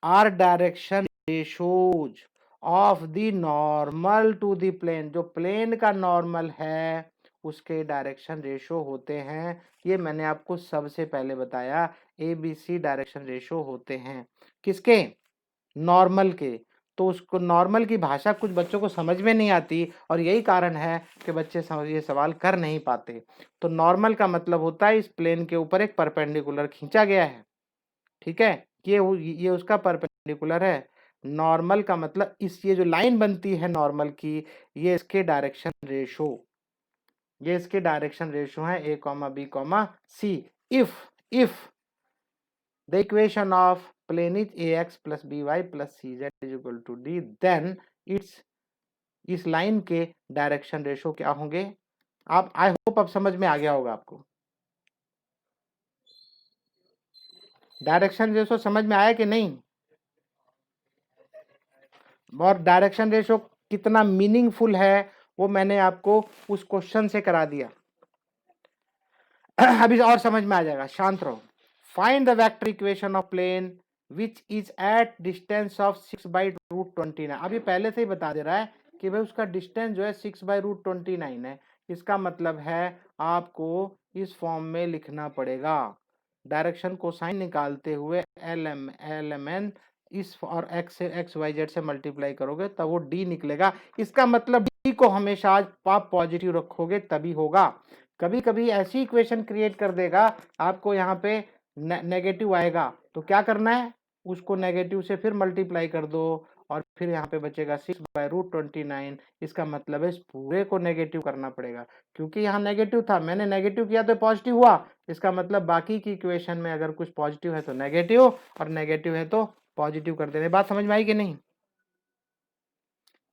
are direction ratios of the normal to the plane, जो plane का normal है उसके डायरेक्शन रेशो होते हैं। ये मैंने आपको सबसे पहले बताया, A B C direction ratio होते हैं किसके, नॉर्मल के। तो उसको नॉर्मल की भाषा कुछ बच्चों को समझ में नहीं आती, और यही कारण है कि बच्चे ये सवाल कर नहीं पाते। तो नॉर्मल का मतलब होता है इस प्लेन के ऊपर एक परपेंडिकुलर खींचा गया है, ठीक है, ये उसका परपेंडिकुलर है। नॉर्मल का मतलब ये जो लाइन बनती है नॉर्मल की, ये इसके डायरेक्शन रेशो, ये इसके डायरेक्शन रेशो है a comma b comma c. If the equation of plane is ax plus by plus cz is equal to d, then its इस लाइन के डायरेक्शन रेशो क्या होंगे? आप आई होप अब समझ में आ गया होगा आपको। डायरेक्शन रेशो समझ में आया कि नहीं? और डायरेक्शन रेशो कितना मीनिंगफुल है वो मैंने आपको उस क्वेश्चन से करा दिया। अभी और समझ में आ जाएगा, शांत रहो। Find the vector equation of plane which is at distance of 6/√29। अभी पहले से ही बता दे रहा है कि भाई उसका डिस्टेंस जो है 6/√29 है। इसका मतलब है आपको इस फॉर्म में लिखना पड़ेगा, डायरेक्शन कोसाइन निकालते हुए LMN इस और XYZ से मल्टीप्लाई करोगे तब वो D निकलेगा। इसका मतलब D को हमेशा आप पॉजिटिव रखोगे तभी होगा। कभी कभी ऐसी इक्वेशन क्रिएट कर देगा आपको यहाँ पे नेगेटिव आएगा, तो क्या करना है, उसको नेगेटिव से फिर मल्टीप्लाई कर दो और फिर यहाँ पे बचेगा 6/√29। इसका मतलब है इस पूरे को नेगेटिव करना पड़ेगा, क्योंकि यहाँ नेगेटिव था, मैंने नेगेटिव किया तो पॉजिटिव हुआ। इसका मतलब बाकी की इक्वेशन में अगर कुछ पॉजिटिव है तो नेगेटिव और नेगेटिव है तो पॉजिटिव कर देने। बात समझ में आई कि नहीं?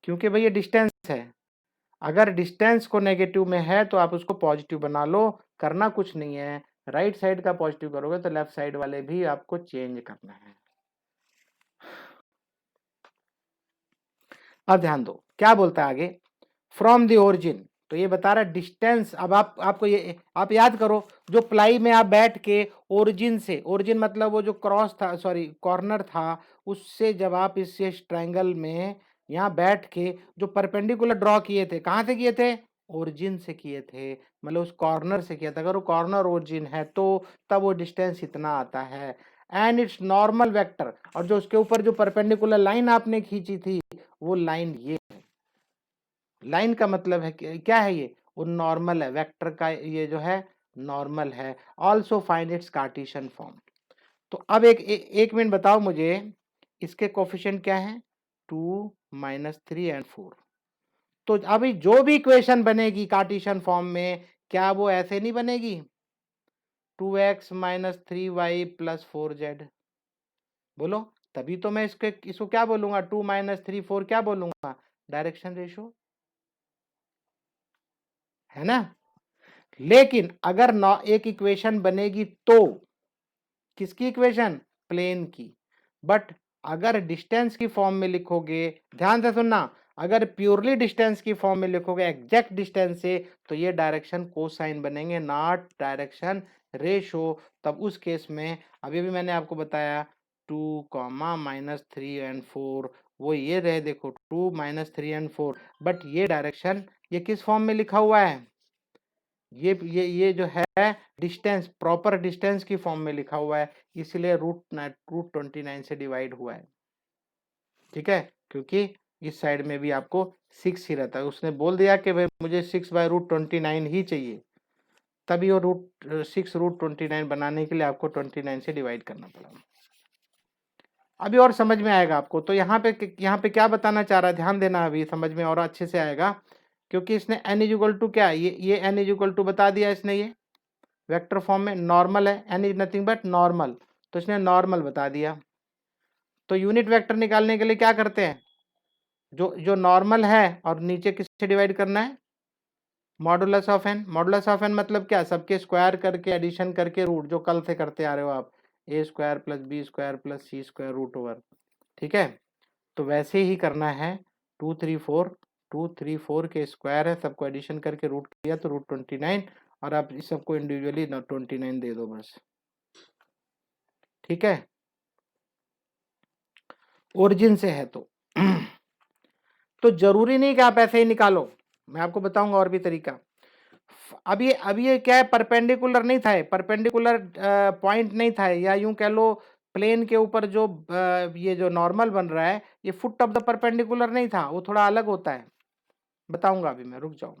क्योंकि भाई ये डिस्टेंस है, अगर डिस्टेंस को नेगेटिव में है तो आप उसको पॉजिटिव बना लो, करना कुछ नहीं है। राइट साइड का पॉजिटिव करोगे तो लेफ्ट साइड वाले भी आपको चेंज करना है। अब ध्यान दो क्या बोलता है आगे, फ्रॉम द ओरिजिन, तो ये बता रहा है डिस्टेंस। अब आपको ये आप याद करो, जो प्लाई में आप बैठ के ओरिजिन से, ओरिजिन मतलब वो जो क्रॉस था, सॉरी कॉर्नर था, उससे जब आप इस ट्रायंगल में यहाँ बैठ के जो परपेंडिकुलर ड्रॉ किए थे, कहाँ से किए थे? ओरिजिन से किए थे, मतलब उस कॉर्नर से किया था। अगर वो कॉर्नर ओरिजिन है तो तब वो डिस्टेंस इतना आता है। एंड इट्स नॉर्मल वेक्टर, और जो उसके ऊपर जो परपेंडिकुलर लाइन आपने खींची थी वो लाइन ये है। लाइन का मतलब है क्या है, ये वो नॉर्मल है, वेक्टर का ये जो है नॉर्मल है। Also find its Cartesian form. तो अब एक मिनट बताओ मुझे, इसके कोफिशिएंट क्या है? 2, -3 एंड 4। तो अभी जो भी इक्वेशन बनेगी कार्टेशियन फॉर्म में, क्या वो ऐसे नहीं बनेगी? 2x - 3y + 4z। बोलो, तभी तो मैं इसको क्या बोलूंगा? 2 - 3 4 क्या बोलूंगा? डायरेक्शन रेशो, है ना? लेकिन अगर एक इक्वेशन बनेगी तो किसकी इक्वेशन? प्लेन की। बट अगर डिस्टेंस की फॉर्म में लिखोगे, ध्यान से सुनना, अगर प्योरली डिस्टेंस की फॉर्म में लिखोगे एग्जैक्ट डिस्टेंस से, तो ये डायरेक्शन कोसाइन बनेंगे, नॉट डायरेक्शन रेशो। तब उस केस में अभी भी मैंने आपको बताया 2, -3 एंड 4, वो ये रहे, देखो 2, -3 एंड 4। बट ये डायरेक्शन ये किस फॉर्म में लिखा हुआ है? ये जो है डिस्टेंस, प्रॉपर डिस्टेंस की फॉर्म में लिखा हुआ है, इसलिए √29 से डिवाइड हुआ है। ठीक है, क्योंकि इस साइड में भी आपको 6 ही रहता है। उसने बोल दिया कि भाई मुझे 6/√29 ही चाहिए, तभी वो √6 बनाने के लिए आपको 29 से डिवाइड करना पड़ा। अभी और समझ में आएगा आपको। तो यहाँ पे क्या बताना चाह रहा है, ध्यान देना, अभी समझ में और अच्छे से आएगा, क्योंकि इसने n = क्या, ये n = बता दिया इसने, ये वेक्टर फॉर्म में नॉर्मल है, n is nothing but normal, तो इसने नॉर्मल बता दिया। तो यूनिट वेक्टर निकालने के लिए क्या करते हैं, जो नॉर्मल है और नीचे किससे डिवाइड करना है? Modulus of n। Modulus of n मतलब क्या? सबके स्क्वायर करके एडिशन करके रूट, जो कल से करते आ रहे हो आप, a² + b² + c² √ओवर। ठीक है, तो वैसे ही करना है। 2 3 4 के स्क्वायर है, सबको एडिशन करके रूट किया तो √29, और आप इस सबको इंडिविजुअली 29 दे दो बस। ठीक है, ओरिजिन से है तो जरूरी नहीं कि आप ऐसे ही निकालो, मैं आपको बताऊंगा और भी तरीका। अब ये क्या है, परपेंडिकुलर नहीं था, परपेंडिकुलर पॉइंट नहीं था, या यूं कह लो प्लेन के ऊपर जो ये जो नॉर्मल बन रहा है, ये फुट ऑफ द परपेंडिकुलर नहीं था, वो थोड़ा अलग होता है, बताऊंगा अभी मैं, रुक जाओ।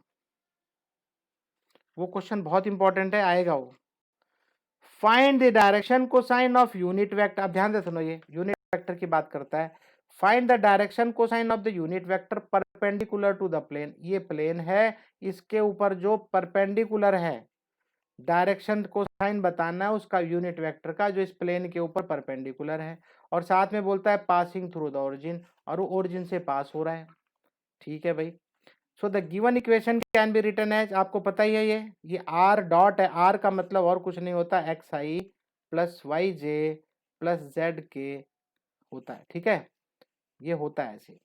वो क्वेश्चन बहुत इंपॉर्टेंट है, आएगा वो। Find the direction cosine of unit vector. अब ध्यान से सुनो, ये यूनिट वेक्टर की बात करता है। Find the direction cosine of the unit vector perpendicular to the plane. ये प्लेन है, इसके ऊपर जो परपेंडिकुलर है, डायरेक्शन कोसाइन बताना है उसका यूनिट वेक्टर का, जो इस प्लेन के ऊपर परपेंडिकुलर है। और साथ में बोलता है पासिंग थ्रू द ओरिजिन, और वो ओरिजिन से पास हो रहा है। ठीक है भाई। So the given equation can be written as, आपको पता ही है ये आर डॉट है, आर का मतलब और कुछ नहीं होता, एक्स आई प्लस वाई जे प्लस जेड के होता है, ठीक है, ये होता है ऐसे।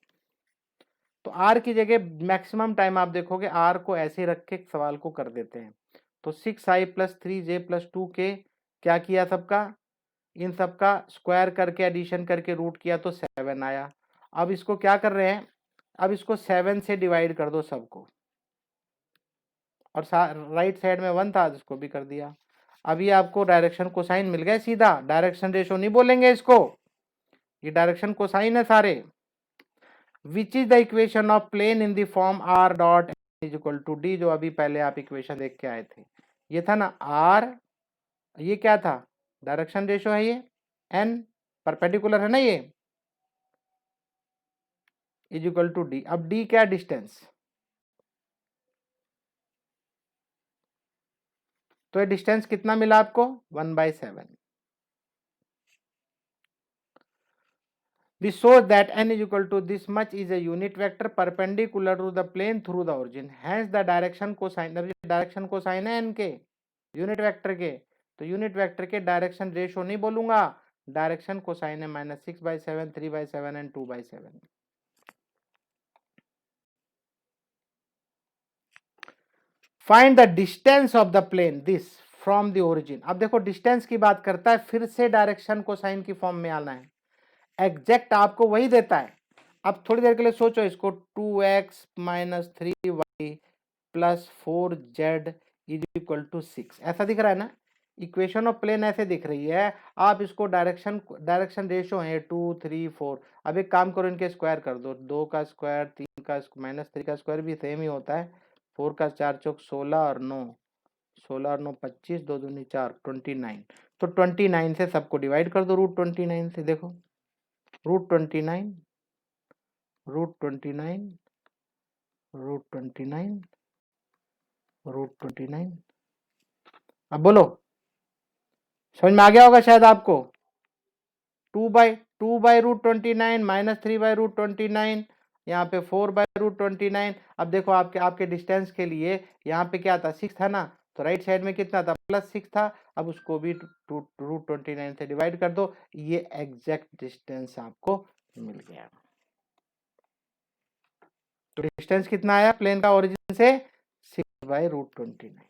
तो आर की जगह मैक्सिमम टाइम आप देखोगे आर को ऐसे रख के सवाल को कर देते हैं। तो 6i plus 3j plus 2k, क्या किया सबका, इन सबका स्क्वायर करके एडिशन करके रूट किया तो 7 आया। अब इसको क्या कर रहे हैं, अब इसको 7 से डिवाइड कर दो सबको, और राइट साइड में 1 था इसको भी कर दिया। अब ये आपको डायरेक्शन कोसाइन मिल गए सीधा, डायरेक्शन रेशो नहीं बोलेंगे इसको, ये डायरेक्शन कोसाइन है सारे। Which is the equation of plane in the form R dot is equal to D, जो अभी पहले आप इक्वेशन देख के आए थे, ये था ना आर, ये क्या था, डायरेक्शन रेशो है ये, एन परपेंडिकुलर है ना ये, इज इक्वल टू डी। अब डी क्या, डिस्टेंस, तो ये डिस्टेंस कितना मिला आपको, 1/7। This shows that n is equal to this much is a unit vector perpendicular to the plane through the origin. Hence the direction cosine है n के, unit vector के, तो यूनिट वेक्टर के डायरेक्शन रेशो नहीं बोलूंगा, direction cosine है -6/7, 3/7 and 2/7। Find the distance of the plane this from the origin. अब देखो डिस्टेंस की बात करता है, फिर से डायरेक्शन कोसाइन की फॉर्म में आना है, एग्जैक्ट आपको वही देता है। अब थोड़ी देर के लिए सोचो इसको, 2x minus 3y plus 4z is equal to 6, ऐसा दिख रहा है ना, इक्वेशन ऑफ प्लेन ऐसे दिख रही है। आप इसको डायरेक्शन रेशो है 2 3 4, अब एक काम करो इनके स्क्वायर कर दो, 2 का स्क्वायर 3 का माइनस 3 का स्क्वायर भी सेम ही होता है, 4 का 4 चौक 16 और 9, 16 और 9 25, 2 दूनी 4, 29। तो 29 से सबको डिवाइड कर दो, √29 से, देखो √29 √29 √29 √29। अब बोलो, समझ में आ गया होगा शायद आपको, 2/√29 माइनस 3/√29, यहाँ पे 4/√29। अब देखो आपके डिस्टेंस के लिए यहाँ पे क्या था, 6 था ना, तो राइट साइड में कितना था, +6 था। अब उसको भी √29 से डिवाइड कर दो, ये एग्जैक्ट डिस्टेंस आपको मिल गया। तो डिस्टेंस कितना आया प्लेन का ओरिजिन से, 6/√29।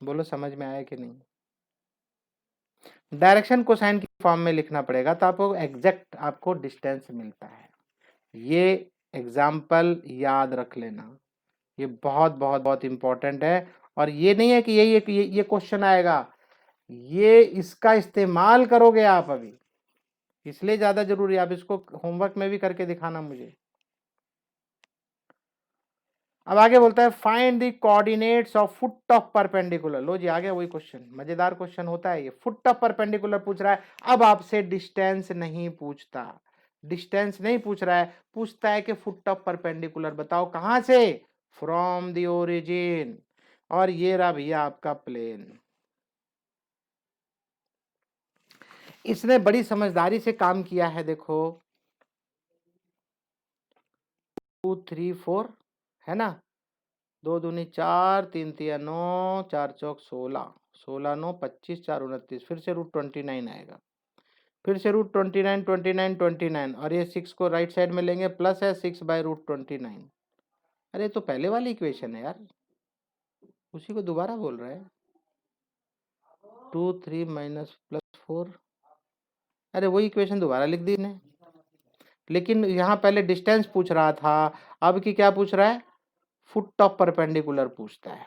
बोलो समझ में आया कि नहीं। डायरेक्शन कोसाइन की फॉर्म में लिखना पड़ेगा तो आपको एग्जैक्ट आपको डिस्टेंस मिलता है। ये एग्जाम्पल याद रख लेना, ये बहुत बहुत बहुत इंपॉर्टेंट है। और ये नहीं है कि ये क्वेश्चन आएगा, ये इसका इस्तेमाल करोगे आप अभी, इसलिए ज्यादा जरूरी है। आप इसको होमवर्क में भी करके दिखाना मुझे। अब आगे बोलता है find the coordinates of foot of perpendicular. लो जी आ गया वही क्वेश्चन, मजेदार क्वेश्चन होता है ये, फुट ऑफ परपेंडिकुलर पूछ रहा है। अब आपसे डिस्टेंस नहीं पूछता, डिस्टेंस नहीं पूछ रहा है, पूछता है कि फुट ऑफ परपेंडिकुलर बताओ कहां से, फ्रॉम द ओरिजिन। और ये रहा भैया आपका प्लेन। इसने बड़ी समझदारी से काम किया है, देखो 2 3 4 है ना, 2 दूनी 4, 3 तिया 9, 4 चौक 16, 16 9 25, 4 29, फिर से √29 आएगा, फिर से √29 29 29, और ये 6 को राइट साइड में लेंगे, प्लस है 6/√29। अरे तो पहले वाली इक्वेशन है यार, उसी को दोबारा बोल रहा है, 2 3 माइनस प्लस 4, अरे वही इक्वेशन दोबारा लिख दी ने, लेकिन यहाँ पहले डिस्टेंस पूछ रहा था, अब की क्या पूछ रहा है, फुट ऑफ परपेंडिकुलर पूछता है।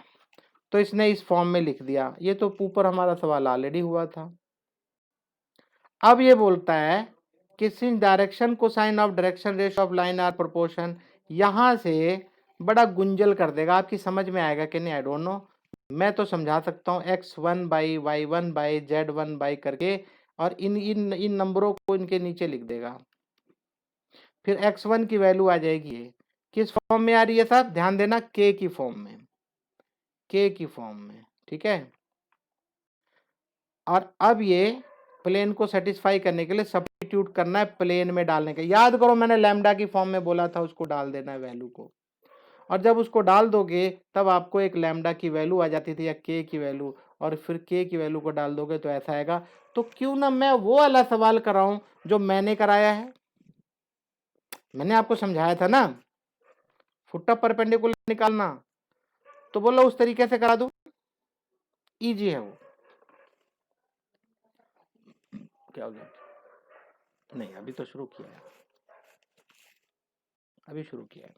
तो इसने इस फॉर्म में लिख दिया, ये तो ऊपर हमारा सवाल ऑलरेडी हुआ था। अब ये बोलता है कि since direction cosine of direction ratio of line are proportion, यहां से बड़ा गुंजल कर देगा, आपकी समझ में आएगा कि नहीं आई डोंट नो, मैं तो समझा सकता हूँ x1/y1/z1 करके, और इन इन इन नंबरों को इनके नीचे लिख देगा, फिर x1 की वैल्यू आ जाएगी, ये किस फॉर्म में आ रही है साहब, ध्यान देना, k की फॉर्म में, k की फॉर्म में, ठीक है। और अब ये प्लेन को सेटिस्फाई करने के लिए सब्स्टिट्यूट करना है प्लेन में डालने का। याद करो मैंने लैम्डा की फॉर्म में बोला था उसको डाल देना है वैल्यू को, और जब उसको डाल दोगे तब आपको एक लैम्डा की वैल्यू आ जाती थी या के की वैल्यू, और फिर के की वैल्यू को डाल दोगे तो ऐसा आएगा। तो क्यों ना मैं वो वाला सवाल कराऊं जो मैंने कराया है। मैंने आपको समझाया था ना फुट ऑफ परपेंडिकुलर निकालना, तो बोलो उस तरीके से करा दूं, इजी है वो। क्या हो गया? नहीं अभी तो शुरू किया है, अभी शुरू किया है।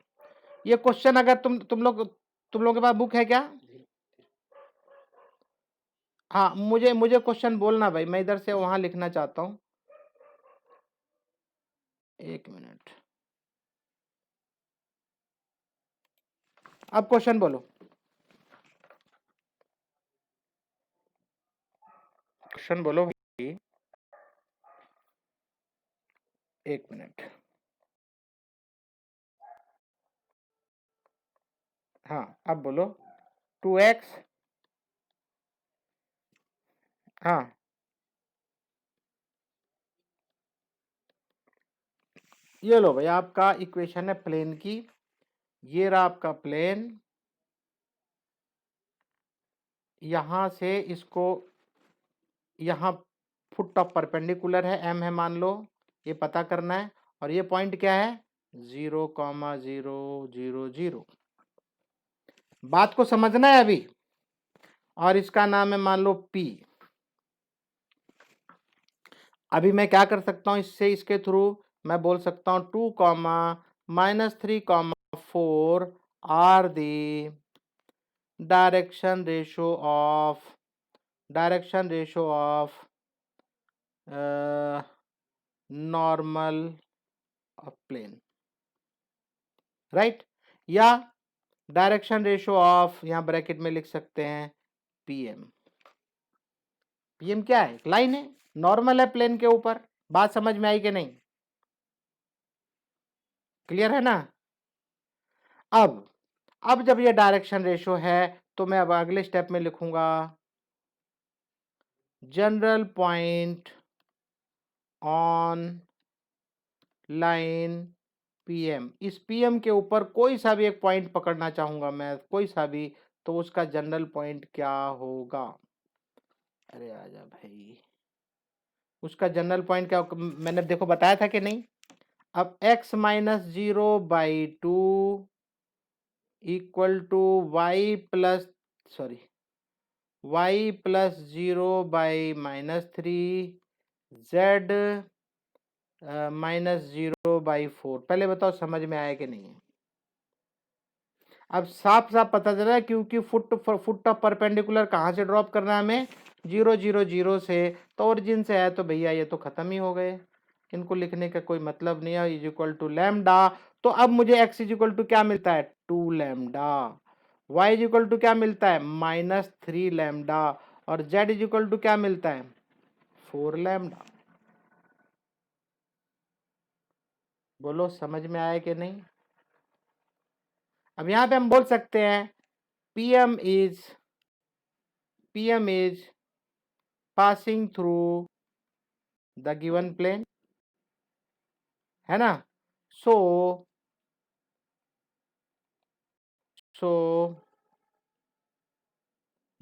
ये क्वेश्चन अगर तुम लोग के पास बुक है क्या? हाँ मुझे क्वेश्चन बोलना भाई, मैं इधर से वहां लिखना चाहता हूँ। एक मिनट, अब क्वेश्चन बोलो। क्वेश्चन बोलो भाई। एक मिनट, हाँ अब बोलो। 2x, हाँ ये लो भाई आपका इक्वेशन है प्लेन की। ये रहा आपका प्लेन, यहां से इसको यहाँ फुट ऑफ परपेंडिकुलर है, m है मान लो, ये पता करना है। और ये पॉइंट क्या है? 0,0,0,0। बात को समझना है अभी। और इसका नाम है मान लो P। अभी मैं क्या कर सकता हूं इससे, इसके थ्रू मैं बोल सकता हूं 2,-3,4 are the direction ratio of normal of plane, right. या डायरेक्शन रेशो ऑफ, यहां ब्रैकेट में लिख सकते हैं पीएम। पीएम क्या है? लाइन है, नॉर्मल है प्लेन के ऊपर। बात समझ में आई कि नहीं? क्लियर है ना? अब जब ये डायरेक्शन रेशो है तो मैं अब अगले स्टेप में लिखूंगा general point on line PM. इस पीएम के ऊपर कोई सा भी एक पॉइंट पकड़ना चाहूंगा मैं, कोई सा भी, तो उसका जनरल पॉइंट क्या होगा? अरे आजा भाई, उसका जनरल पॉइंट क्या होगा? मैंने देखो बताया था कि नहीं। अब x-0/2 equal to y+0/-3 z -0/4। पहले बताओ समझ में आया कि नहीं? अब साफ साफ पता चला क्योंकि फुट ऑफ परपेंडिकुलर कहाँ से ड्रॉप करना है हमें? 0,0,0 से। तो ओरिजिन से है तो भैया ये तो खत्म ही हो गए, इनको लिखने का कोई मतलब नहीं है। Is equal to lambda. तो अब मुझे x इज इक्वल टू क्या मिलता है? 2 lambda. y is equal to क्या मिलता है? -3 लैम्डा। और z इज इक्वल टू क्या मिलता है? 4 लैम्डा। बोलो समझ में आया कि नहीं? अब यहां पे हम बोल सकते हैं PM is passing through the given plane, है ना। So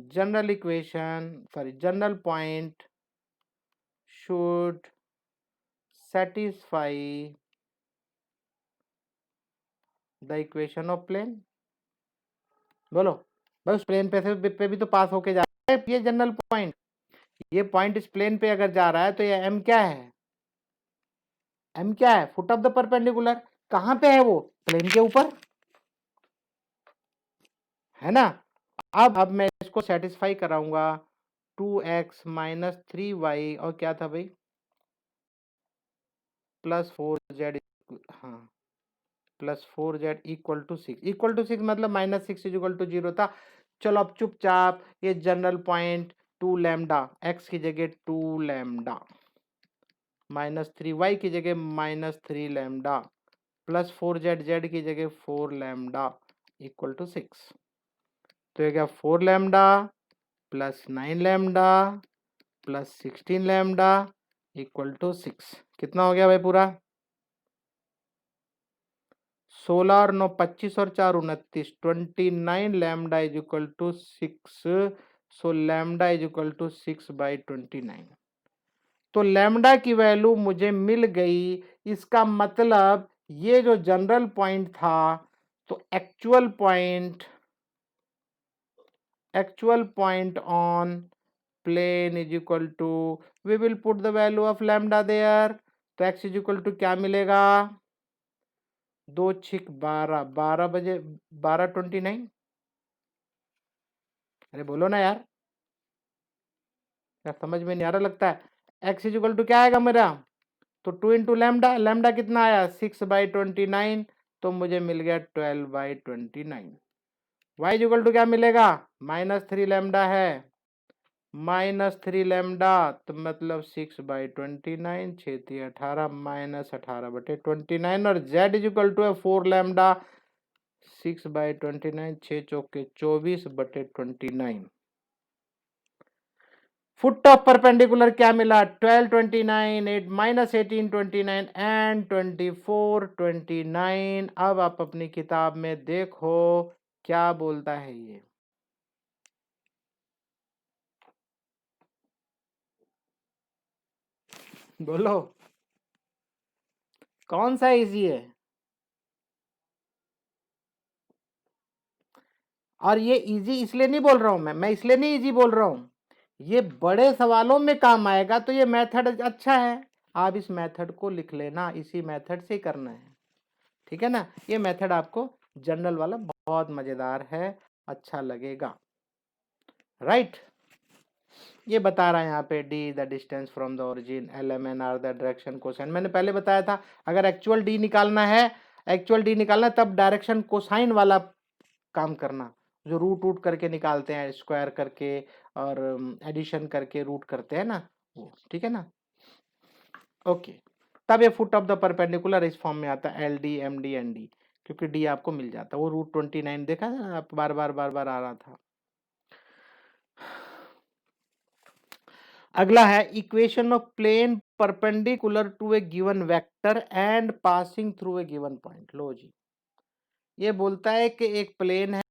general point should satisfy the equation of plane. बोलो भाई उस प्लेन पे भी तो पास होके जा रहा है ये जनरल पॉइंट। ये पॉइंट इस प्लेन पे अगर जा रहा है तो ये m क्या है? m क्या है? Foot of the perpendicular. कहां पे है वो? प्लेन के ऊपर, है ना। अब मैं इसको सेटिस्फाई कराऊंगा 2x - 3y और क्या था भाई +4z, हाँ +4z इक्वल टू 6 मतलब -6 = 0 था। चलो अब चुपचाप ये जनरल पॉइंट 2 लैम्डा, x की जगह 2 लैम्डा, -3y की जगह -3 लैम्डा, +4z z की जगह 4 लैम्डा इक्वल टू 6। तो ये क्या 4 lambda +9 lambda plus 16 lambda equal to 6। कितना हो गया भाई पूरा? 16 और 9 25 और 4 29, 29 lambda is equal to 6। So lambda is equal to 6/29। तो लैम्डा की वैल्यू मुझे मिल गई। इसका मतलब ये जो जनरल पॉइंट था, तो actual point on plane is equal to, we will put the value of lambda there. तो x इज इक्वल टू क्या मिलेगा? 2 6 12, 12 बजे 12/29। अरे बोलो ना यार, क्या समझ में नहीं आ रहा लगता है? x इज इक्वल टू क्या आएगा मेरा? तो 2 इंटू लैम्डा, लैम्डा कितना आया? 6/29। तो मुझे मिल गया 12/29। y इज इक्वल टू क्या मिलेगा? -3 लैम्डा है, -3 लैम्डा, तो मतलब 6/29, 6×3 18, -18/29। और z इज इक्वल टू है 4 लैम्डा, 6/29, 6 चौके 24/29। फुट ऑफ परपेंडिकुलर क्या मिला? 1229, 1829 एंड 2429। अब आप अपनी किताब में देखो क्या बोलता है ये। बोलो कौन सा इजी है? और ये इजी इसलिए नहीं बोल रहा हूं मैं इसलिए नहीं इजी बोल रहा हूं, ये बड़े सवालों में काम आएगा। तो ये मेथड अच्छा है, आप इस मेथड को लिख लेना, इसी मेथड से करना है, ठीक है ना? ये मेथड आपको जनरल वाला बहुत मजेदार है, अच्छा लगेगा, राइट? ये बता रहा है यहाँ पे D the distance from the origin, L M N are the direction cosine. मैंने पहले बताया था अगर एक्चुअल डी निकालना है, तब डायरेक्शन कोसाइन वाला काम करना, जो रूट रूट करके निकालते हैं, स्क्वायर करके और एडिशन करके रूट करते हैं ना वो, ठीक है ना? ओके, तब ये फुट ऑफ द परपेंडिकुलर इस फॉर्म में आता है L D M D N D, क्योंकि डी आपको मिल जाता है। वो √29 देखा ना आप, बार बार आ रहा था। अगला है equation of plane perpendicular to a given vector and passing through a given point. लो जी, ये बोलता है कि एक प्लेन है,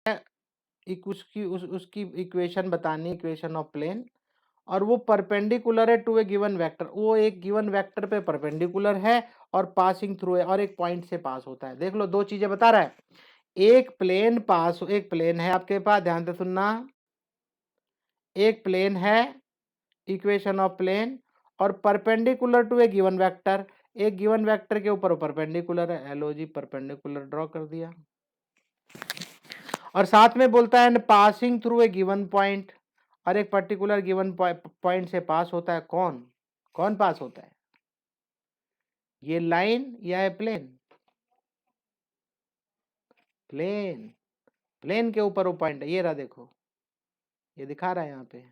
उसकी इक्वेशन बतानी, इक्वेशन ऑफ प्लेन, और वो परपेंडिकुलर है टू ए गिवन वेक्टर, वो एक गिवन वेक्टर पे परपेंडिकुलर है और पासिंग थ्रू है, और एक पॉइंट से पास होता है। देख लो दो चीजें बता रहा है। एक प्लेन है आपके पास, ध्यान से सुनना। एक प्लेन है, इक्वेशन ऑफ प्लेन, और perpendicular to a given vector, एक गिवन वेक्टर के ऊपर परपेंडिकुलर है। एलओ जी परपेंडिकुलर ड्रॉ कर दिया। और साथ में बोलता है passing through a given point, और एक पर्टिकुलर गिवन पॉइंट से पास होता है। कौन पास होता है? ये लाइन या है प्लेन? प्लेन के ऊपर वो पॉइंट है, ये रहा देखो, ये दिखा रहा है यहाँ पे,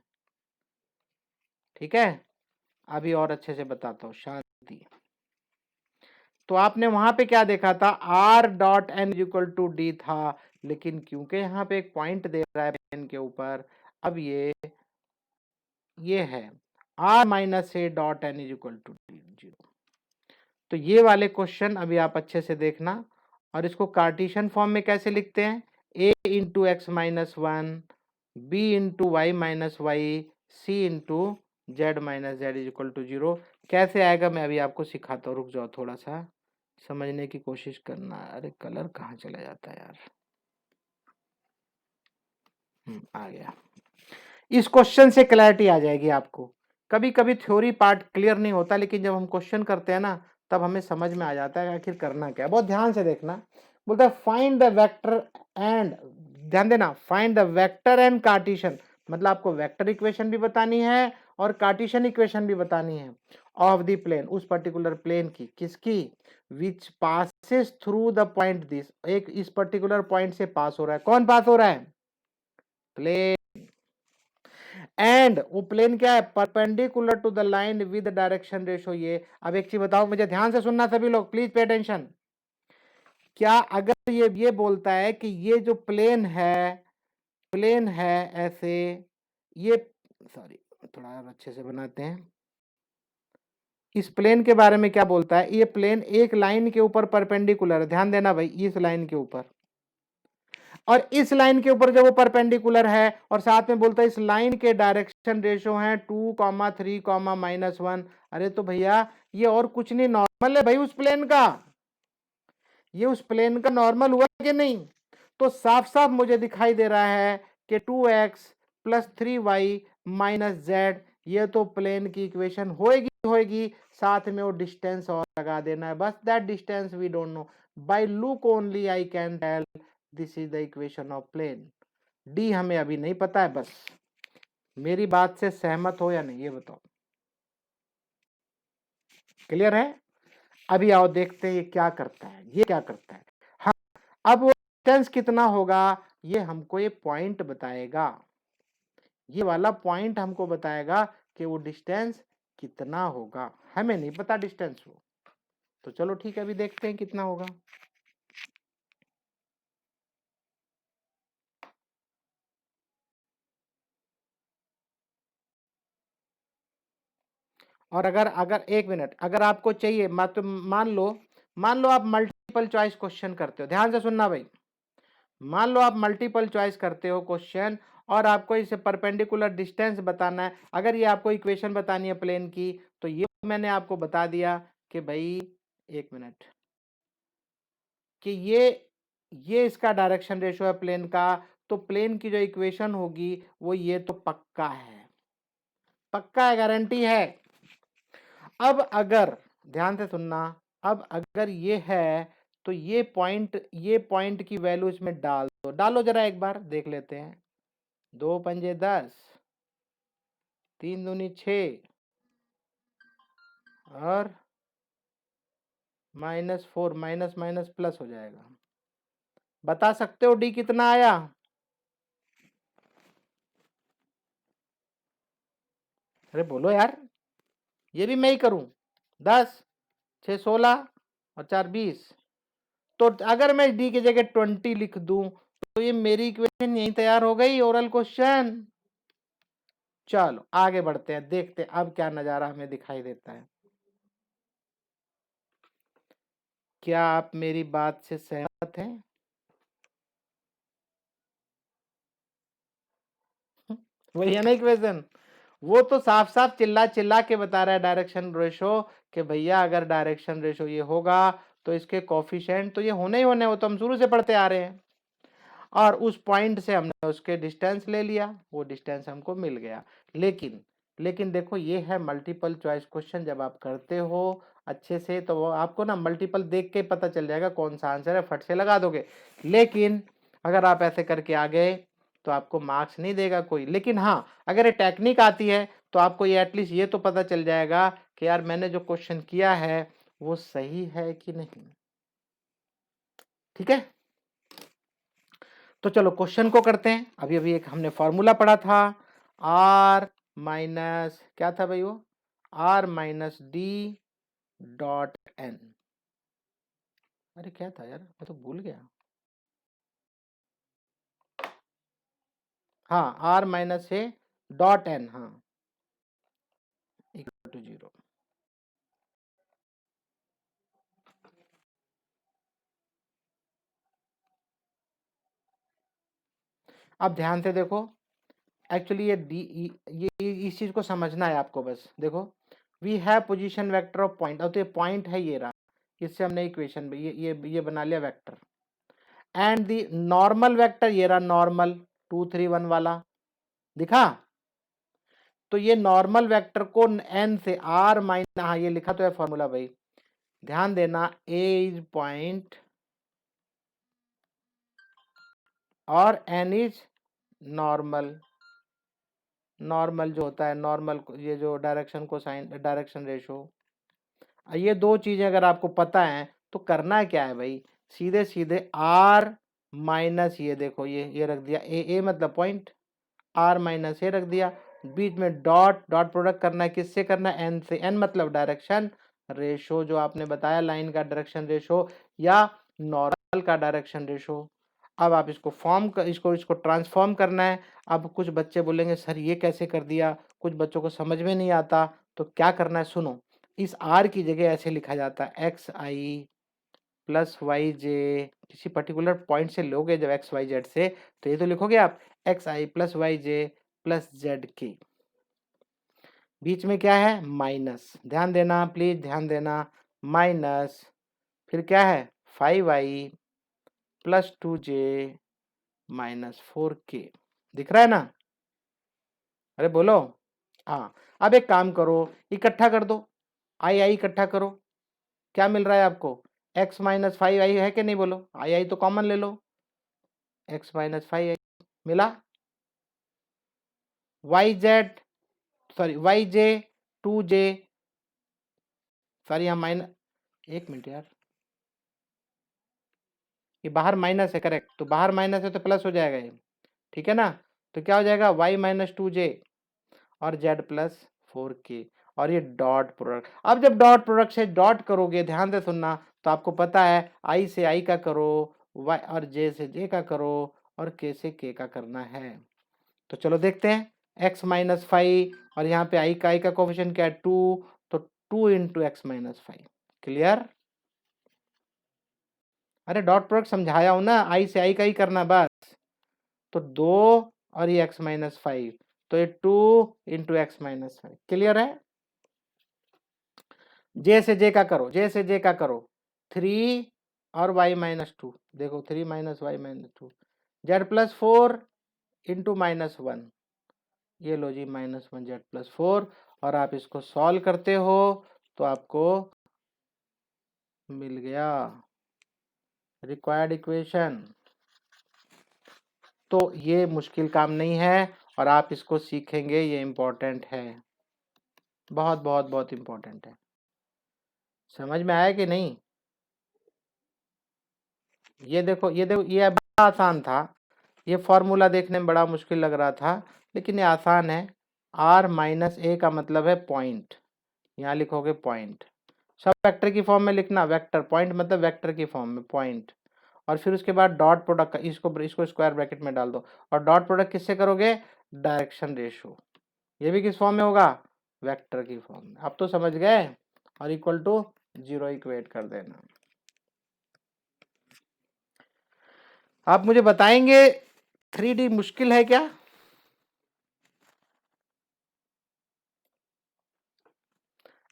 ठीक है? अभी और अच्छे से बताता हूँ, शांति। तो आपने वहां पे क्या देखा था? R.n=D था, लेकिन क्योंकि यहाँ पे एक पॉइंट दे रहा है प्लेन के ऊपर, अब ये है R-A.n=D0। तो ये वाले क्वेश्चन अभी आप अच्छे से देखना, और इसको कार्टेशियन फॉर्म में कैसे लिखते हैं? A into x-1, B into y-y, C into z-z=0। कैसे आएगा मैं अभी आपको सिखाता हूँ, रुक जाओ थोड़ा सा, समझने की कोशिश करना। अरे कलर कहाँ चला जाता है यार, आ गया। इस क्वेश्चन से क्लैरिटी आ जाएगी आपको। कभी कभी थ्योरी पार्ट क्लियर नहीं होता, लेकिन जब हम क्वेश्चन करते हैं ना, तब हमें समझ में आ जाता है आखिर करना क्या है। बहुत ध्यान से देखना। बोलता है फाइंड द वेक्टर एंड, ध्यान देना, find the vector and Cartesian, मतलब आपको वेक्टर इक्वेशन भी बतानी है और कार्टेशियन इक्वेशन भी बतानी है ऑफ द प्लेन, उस पर्टिकुलर प्लेन की। किसकी? विच passes through the point this, एक इस पर्टिकुलर पॉइंट से पास हो रहा है। कौन पास हो रहा है? प्लेन। एंड वो प्लेन क्या है? Perpendicular to the line with direction ratio ये। अब एक चीज बताओ, मुझे ध्यान से सुनना सभी लोग, प्लीज पे अटेंशन। क्या अगर ये बोलता है कि ये जो प्लेन है ऐसे, ये सॉरी थोड़ा और अच्छे से बनाते हैं। इस प्लेन के बारे में क्या बोलता है, ये प्लेन एक लाइन के ऊपर परपेंडिकुलर है, ध्यान देना भाई, इस लाइन के ऊपर, और इस लाइन के ऊपर जब वो परपेंडिकुलर है और साथ में बोलता है इस लाइन के डायरेक्शन रेशो है 2,3,-1। अरे तो भैया ये और कुछ नहीं, नॉर्मल है भाई उस प्लेन का, ये उस प्लेन का नॉर्मल हुआ कि नहीं। तो साफ साफ मुझे दिखाई दे रहा है कि 2x + 3y - z, ये तो प्लेन की इक्वेशन होएगी। साथ में वो डिस्टेंस और लगा देना है, बस that distance we don't know, by look only I can tell this is the equation of plane. D हमें अभी नहीं पता है, बस मेरी बात से सहमत हो या नहीं ये बताओ, क्लियर है। अभी आओ देखते हैं ये क्या करता है, ये क्या करता है। हाँ, अब वो डिस्टेंस कितना होगा ये हमको ये पॉइंट बताएगा, ये वाला पॉइंट हमको बताएगा कि वो डिस्टेंस कितना होगा, हमें नहीं पता डिस्टेंस वो। तो चलो ठीक है, अभी देखते हैं कितना होगा। और अगर अगर एक मिनट, अगर आपको चाहिए तो मान लो आप मल्टीपल चॉइस क्वेश्चन करते हो, ध्यान से सुनना भाई, मान लो आप मल्टीपल चॉइस करते हो क्वेश्चन और आपको इसे परपेंडिकुलर डिस्टेंस बताना है, अगर ये आपको इक्वेशन बतानी है प्लेन की, तो ये मैंने आपको बता दिया कि भाई एक मिनट, कि ये इसका डायरेक्शन रेशो है प्लेन का, तो प्लेन की जो इक्वेशन होगी वो ये तो पक्का है, पक्का है, गारंटी है। अब अगर ध्यान से सुनना, अब अगर ये है तो ये पॉइंट की वैल्यू इसमें डाल दो, डालो जरा एक बार देख लेते हैं। 2 पंजे 10, 3 दूनी 6 और -4, माइनस माइनस प्लस हो जाएगा। बता सकते हो डी कितना आया? अरे बोलो यार, ये भी मैं ही करूं। 10, 6 16 और 4 20। तो अगर मैं डी की जगह 20 लिख दूं तो ये मेरी इक्वेशन यही तैयार हो गई, ओरल क्वेश्चन। चलो आगे बढ़ते हैं, देखते हैं अब क्या नजारा हमें दिखाई देता है। क्या आप मेरी बात से सहमत हैं? वही है ना इक्वेशन, वो तो साफ साफ चिल्ला चिल्ला के बता रहा है डायरेक्शन रेशो, कि भैया अगर डायरेक्शन रेशो ये होगा तो इसके कोफिशिएंट तो ये होने ही होने, वो तो हम शुरू से पढ़ते आ रहे हैं। और उस पॉइंट से हमने उसके डिस्टेंस ले लिया, वो डिस्टेंस हमको मिल गया। लेकिन देखो ये है मल्टीपल चॉइस क्वेश्चन, जब आप करते हो अच्छे से तो वो आपको ना मल्टीपल देख के पता चल जाएगा कौन सा आंसर है, फट से लगा दोगे। लेकिन अगर आप ऐसे करके आ गए तो आपको मार्क्स नहीं देगा कोई। लेकिन हाँ, अगर ये टेक्निक आती है तो आपको ये एटलीस्ट ये तो पता चल जाएगा कि यार मैंने जो क्वेश्चन किया है वो सही है कि नहीं। ठीक है, तो चलो क्वेश्चन को करते हैं। अभी अभी एक हमने फॉर्मूला पढ़ा था, आर माइनस क्या था भाई, वो r-d.n। अरे क्या था यार, मैं तो भूल गया। हाँ, r-a.n, हाँ, इक्वल टू 0। अब ध्यान से देखो, एक्चुअली ये इस चीज को समझना है आपको, बस देखो, we have position vector of point, और तो ये पॉइंट है ये रहा, इससे हमने इक्वेशन ये बना लिया vector, and the normal vector ये रहा, नॉर्मल 2 3 1 वाला दिखा। तो ये नॉर्मल वेक्टर को n से r माइनस, हाँ ये लिखा तो है फॉर्मूला भाई, ध्यान देना, a इज पॉइंट और n इज नॉर्मल। नॉर्मल जो होता है, नॉर्मल ये जो डायरेक्शन को साइन डायरेक्शन रेशो, ये दो चीजें अगर आपको पता है तो करना क्या है भाई, सीधे सीधे r माइनस ये देखो, ये रख दिया, ए मतलब पॉइंट, r माइनस ए रख दिया, बीच में डॉट डॉट प्रोडक्ट करना है, किससे करना है, n से, n मतलब डायरेक्शन रेशो जो आपने बताया, लाइन का डायरेक्शन रेशो या नॉर्मल का डायरेक्शन रेशो। अब आप इसको इसको ट्रांसफॉर्म करना है। अब कुछ बच्चे बोलेंगे सर ये कैसे कर दिया, कुछ बच्चों को समझ में नहीं आता, तो क्या करना है सुनो, इस r की जगह ऐसे लिखा जाता है एक्स आई प्लस वाई जे, किसी पर्टिकुलर पॉइंट से लोगे जब एक्स वाई जेड से, तो ये तो लिखोगे आप एक्स आई प्लस वाई जे प्लस जेड के, बीच में क्या है माइनस, ध्यान देना प्लीज ध्यान देना, माइनस, फिर क्या है 5i plus 2j minus 4k, दिख रहा है ना? अरे बोलो। हाँ, अब एक काम करो, इकट्ठा कर दो, आई आई इकट्ठा करो, क्या मिल रहा है आपको, x माइनस 5i है कि नहीं, बोलो, आई आई तो कॉमन ले लो, x माइनस 5i मिला, वाई जेड सॉरी वाई जे 2j, सॉरी यहाँ माइनस, एक मिनट यार, ये बाहर माइनस है, करेक्ट, तो बाहर माइनस है तो प्लस हो जाएगा ये, ठीक है ना? तो क्या हो जाएगा y माइनस 2j और z प्लस 4k, और ये डॉट प्रोडक्ट, अब जब डॉट प्रोडक्ट से डॉट करोगे, ध्यान से सुनना, तो आपको पता है i से i का करो, y और j से j का करो, और k से k का करना है। तो चलो देखते हैं, x माइनस 5 और यहाँ पे i का कोफिशिएंट क्या है 2, तो 2 इंटू एक्स माइनस 5, क्लियर? अरे डॉट प्रोडक्ट समझाया हूं ना, i से i का ही करना बस, तो 2 और ये x माइनस 5, तो ये 2 इंटू एक्स माइनस 5, क्लियर है? जे से जे का करो, जे से जे का करो, 3 और y माइनस 2, देखो 3 minus Y minus 2, Z plus 4 into minus 1, ये लो जी माइनस 1 जेड प्लस 4, और आप इसको सॉल्व करते हो तो आपको मिल गया रिक्वायर्ड इक्वेशन। तो ये मुश्किल काम नहीं है, और आप इसको सीखेंगे, ये इंपॉर्टेंट है, बहुत बहुत बहुत इंपॉर्टेंट है। समझ में आया कि नहीं? ये देखो ये देखो, ये बड़ा आसान था, ये फॉर्मूला देखने में बड़ा मुश्किल लग रहा था, लेकिन ये आसान है। r माइनस ए का मतलब है पॉइंट, यहाँ लिखोगे पॉइंट, सब वेक्टर की फॉर्म में लिखना, वेक्टर पॉइंट मतलब वेक्टर की फॉर्म में पॉइंट, और फिर उसके बाद डॉट प्रोडक्ट का, इसको स्क्वायर ब्रैकेट में डाल दो, और डॉट प्रोडक्ट किससे करोगे, डायरेक्शन रेशो, ये भी किस फॉर्म में होगा, वेक्टर की फॉर्म में। अब तो समझ गए, और इक्वल टू 0 इक्वेट कर देना। आप मुझे बताएंगे 3D मुश्किल है क्या?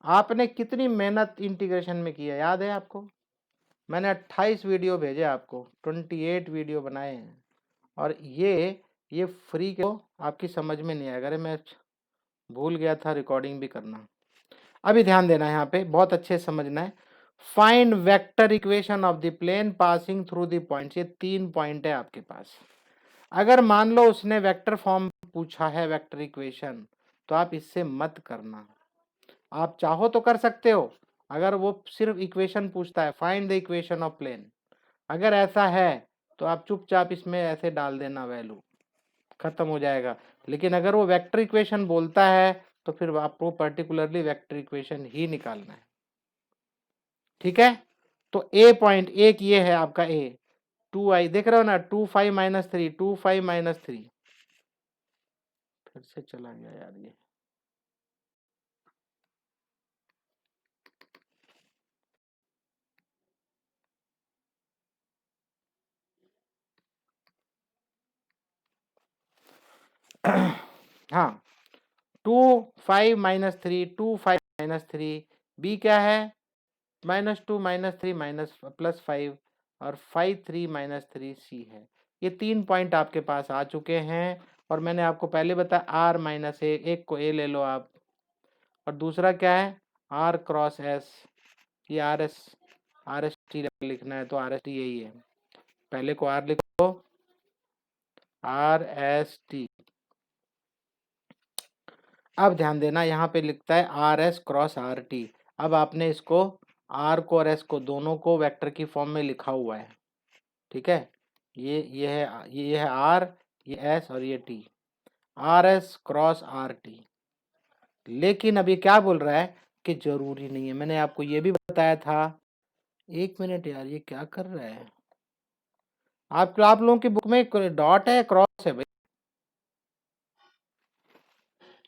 आपने कितनी मेहनत इंटीग्रेशन में की है, याद है आपको? मैंने 28 वीडियो भेजे आपको, 28 वीडियो बनाए हैं, और ये फ्री के आपकी समझ में नहीं आएगा। अरे मैं भूल गया था रिकॉर्डिंग भी करना। अभी ध्यान देना है, यहाँ पे बहुत अच्छे से समझना है। Find vector equation of the plane passing through the points, ये 3 पॉइंट है आपके पास। अगर मान लो उसने वेक्टर फॉर्म पूछा है, वेक्टर इक्वेशन, तो आप इससे मत करना, आप चाहो तो कर सकते हो। अगर वो सिर्फ इक्वेशन पूछता है, find the equation of plane, अगर ऐसा है तो आप चुपचाप इसमें ऐसे डाल देना वैल्यू, खत्म हो जाएगा। लेकिन अगर वो वेक्टर इक्वेशन बोलता है तो फिर आपको पर्टिकुलरली वेक्टर इक्वेशन ही निकालना है, ठीक है? तो ए पॉइंट एक ये है आपका ए, 2i देख रहे हो ना, 2 5 माइनस 3, 2 5 माइनस 3, फिर से चला गया यार ये। हाँ, 2 5 माइनस 3, 2 5 माइनस 3, बी क्या है, -2 -3 माइनस प्लस 5, और 5 3 माइनस 3 सी है। ये 3 पॉइंट आपके पास आ चुके हैं, और मैंने आपको पहले बताया आर माइनस ए, एक को ए ले लो आप, और दूसरा क्या है आर क्रॉस एस, ये आर एस टी लिखना है, तो आर एस टी यही है, पहले को आर लिखो, आर एस टी। अब ध्यान देना, यहाँ पे लिखता है R S cross R T. अब आपने इसको आर को और एस को दोनों को वेक्टर की फॉर्म में लिखा हुआ है, ठीक है? ये है आर, ये एस और ये T, R S cross R T. लेकिन अब ये क्या बोल रहा है कि जरूरी नहीं है, मैंने आपको ये भी बताया था। एक मिनट यार, ये क्या कर रहा है, आप लोगों की बुक में डॉट है क्रॉस है भाई?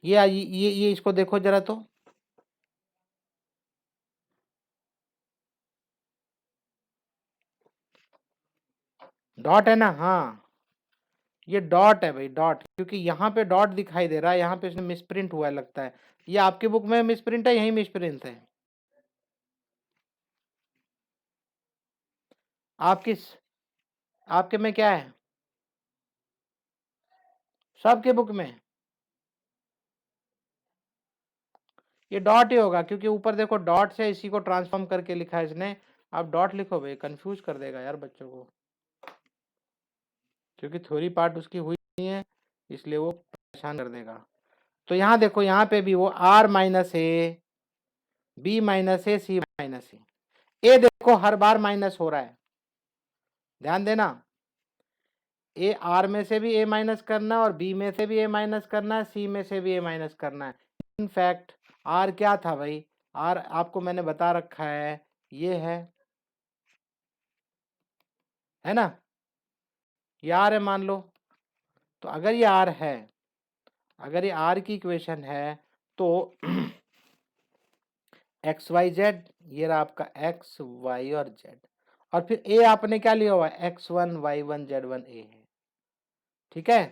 ये इसको देखो जरा तो। डॉट है ना? हाँ, ये डॉट है भाई, डॉट, क्योंकि यहाँ पे डॉट दिखाई दे रहा है, यहाँ पे इसने मिसप्रिंट हुआ है लगता है। ये आपकी बुक में मिसप्रिंट है, यही मिसप्रिंट है। आपकी आपके में क्या है? सबके बुक में ये डॉट ही होगा, क्योंकि ऊपर देखो डॉट से इसी को ट्रांसफॉर्म करके लिखा है इसने। आप डॉट लिखो भाई, कंफ्यूज कर देगा यार बच्चों को, क्योंकि थ्योरी पार्ट उसकी हुई नहीं है, इसलिए वो परेशान कर देगा। तो यहाँ देखो, यहाँ पे भी वो r minus a, b minus a, c minus a देखो हर बार माइनस हो रहा है, ध्यान देना। ए आर में से भी ए माइनस करना है, और बी में से भी ए माइनस करना है, सी में से भी ए माइनस करना है। इनफैक्ट आर क्या था भाई? आर आपको मैंने बता रखा है, ये है ना? ये आर है मान लो। तो अगर ये आर है, अगर ये आर की इक्वेशन है, तो एक्स वाई जेड, ये रहा आपका एक्स वाई और जेड, और फिर ए आपने क्या लिया हुआ है? X one y one z one a है, ठीक है?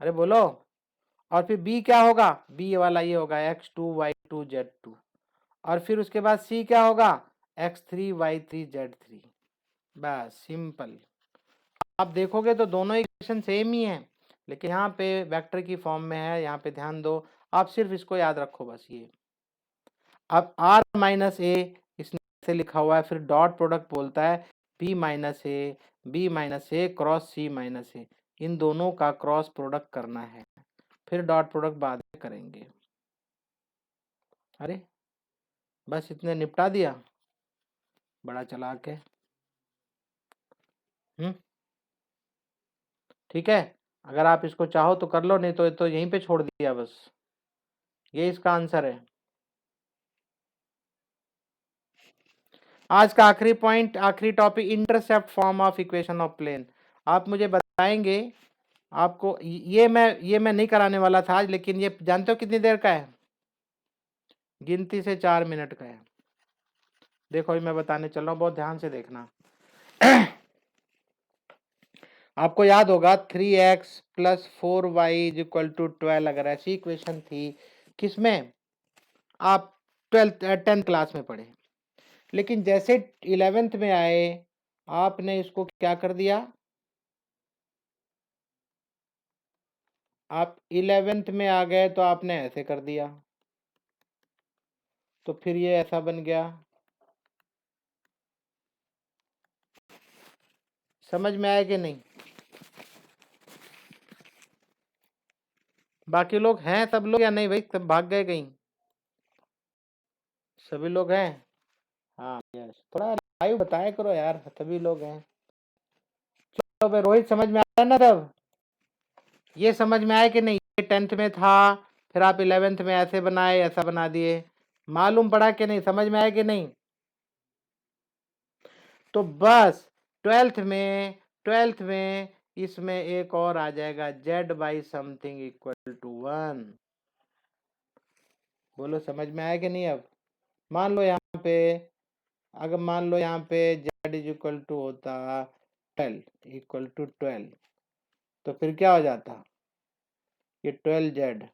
अरे बोलो। और फिर बी क्या होगा? बी वाला ये होगा X two Y two Z two, और फिर उसके बाद सी क्या होगा? X three Y three Z three. बस सिंपल। आप देखोगे तो दोनों इक्वेशन सेम ही है, लेकिन यहाँ पे वेक्टर की फॉर्म में है, यहाँ पे ध्यान दो। आप सिर्फ इसको याद रखो बस ये। अब आर माइनस ए इसने से लिखा हुआ है, फिर डॉट प्रोडक्ट बोलता है B minus a, b minus A cross C minus ए, इन दोनों का क्रॉस प्रोडक्ट करना है, फिर डॉट प्रोडक्ट बाद में करेंगे। अरे बस इतने निपटा दिया, बड़ा चला के। ठीक है, अगर आप इसको चाहो तो कर लो, नहीं तो यहीं पे छोड़ दिया बस। ये इसका आंसर है। आज का आखिरी पॉइंट, आखिरी topic, intercept form of equation of plane. आप मुझे बताएंगे, आपको ये मैं नहीं कराने वाला था आज, लेकिन ये जानते हो कितनी देर का है? गिनती से 4 मिनट का है। देखो अभी मैं बताने चल रहा हूँ, बहुत ध्यान से देखना। आपको याद होगा 3x plus 4y is equal to 12, अगर ऐसी इक्वेशन थी, किसमें? आप 10th क्लास में पढ़े। लेकिन जैसे 11th में आए, आपने इसको क्या कर दिया? आप 11th में आ गए तो आपने ऐसे कर दिया, तो फिर ये ऐसा बन गया। समझ में आया कि नहीं? बाकी लोग हैं सब लोग या नहीं भाई? सब भाग गए कहीं? सभी लोग हैं? हाँ यस, थोड़ा लाइव बताया करो यार, सभी लोग हैं। चलो भाई, रोहित समझ में आया ना तब? ये समझ में आया कि नहीं? ये 10th में था, फिर आप 11th में ऐसे बनाए, ऐसा बना दिए, मालूम पड़ा कि नहीं? समझ में आया कि नहीं? तो बस 12th में इसमें एक और आ जाएगा, Z by something equal to 1। बोलो समझ में आया कि नहीं? अब मान लो यहाँ पे, अगर मान लो यहाँ पे जेड इज इक्वल टू होता 12 इक्वल टू 12, तो फिर क्या हो जाता? ये 12z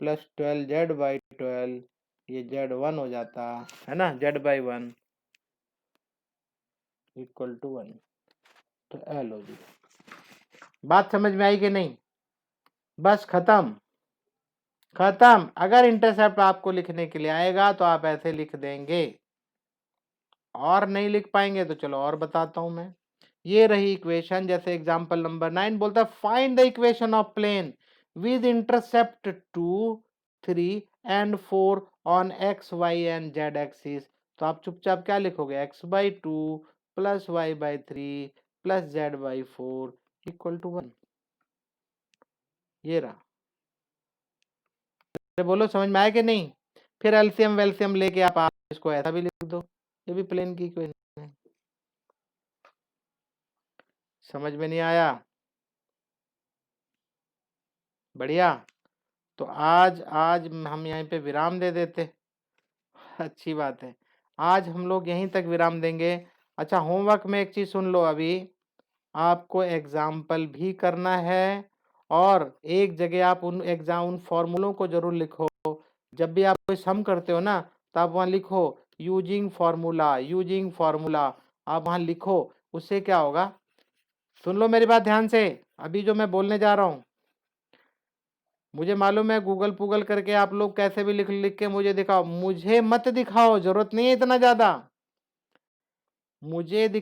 प्लस 12z बाई 12, ये z1 हो जाता है ना, z बाई 1 इक्वल टू 1। तो एल हो जी। बात समझ में आई कि नहीं? बस खत्म, खत्म। अगर इंटरसेप्ट आपको लिखने के लिए आएगा तो आप ऐसे लिख देंगे, और नहीं लिख पाएंगे तो चलो और बताता हूं मैं। ये रही इक्वेशन, जैसे एग्जांपल नंबर 9 बोलता है find the equation of plane with intercept 2, 3 and 4 on X Y and Z axis. तो आप चुपचाप क्या लिखोगे? X by 2 plus Y by 3 plus Z by 4 equal to 1। ये रहा। बोलो समझ में आया कि नहीं? फिर एलसीएम वेलसीएम लेके आप इसको ऐसा भी लिख दो, ये भी प्लेन की इक्वेशन है। समझ में नहीं आया? बढ़िया। तो आज आज हम यहीं पे विराम दे देते। अच्छी बात है। आज हम लोग यहीं तक विराम देंगे। अच्छा, होमवर्क में एक चीज़ सुन लो अभी। आपको एग्जाम्पल भी करना है और एक जगह आप उन फॉर्मूलों को जरूर लिखो। जब भी आप कोई सम करते हो ना, तो आप वहाँ लिखो यूजिंग फार्मूला, यूजिंग फार्मूला, आप वहाँ लिखो। उससे क्या होगा, सुन लो मेरी बात ध्यान से, अभी जो मैं बोलने जा रहा हूँ, मुझे मालूम है गूगल पूगल करके आप लोग कैसे भी लिख लिख के मुझे दिखाओ, मुझे मत दिखाओ, जरूरत नहीं है इतना ज्यादा। मुझे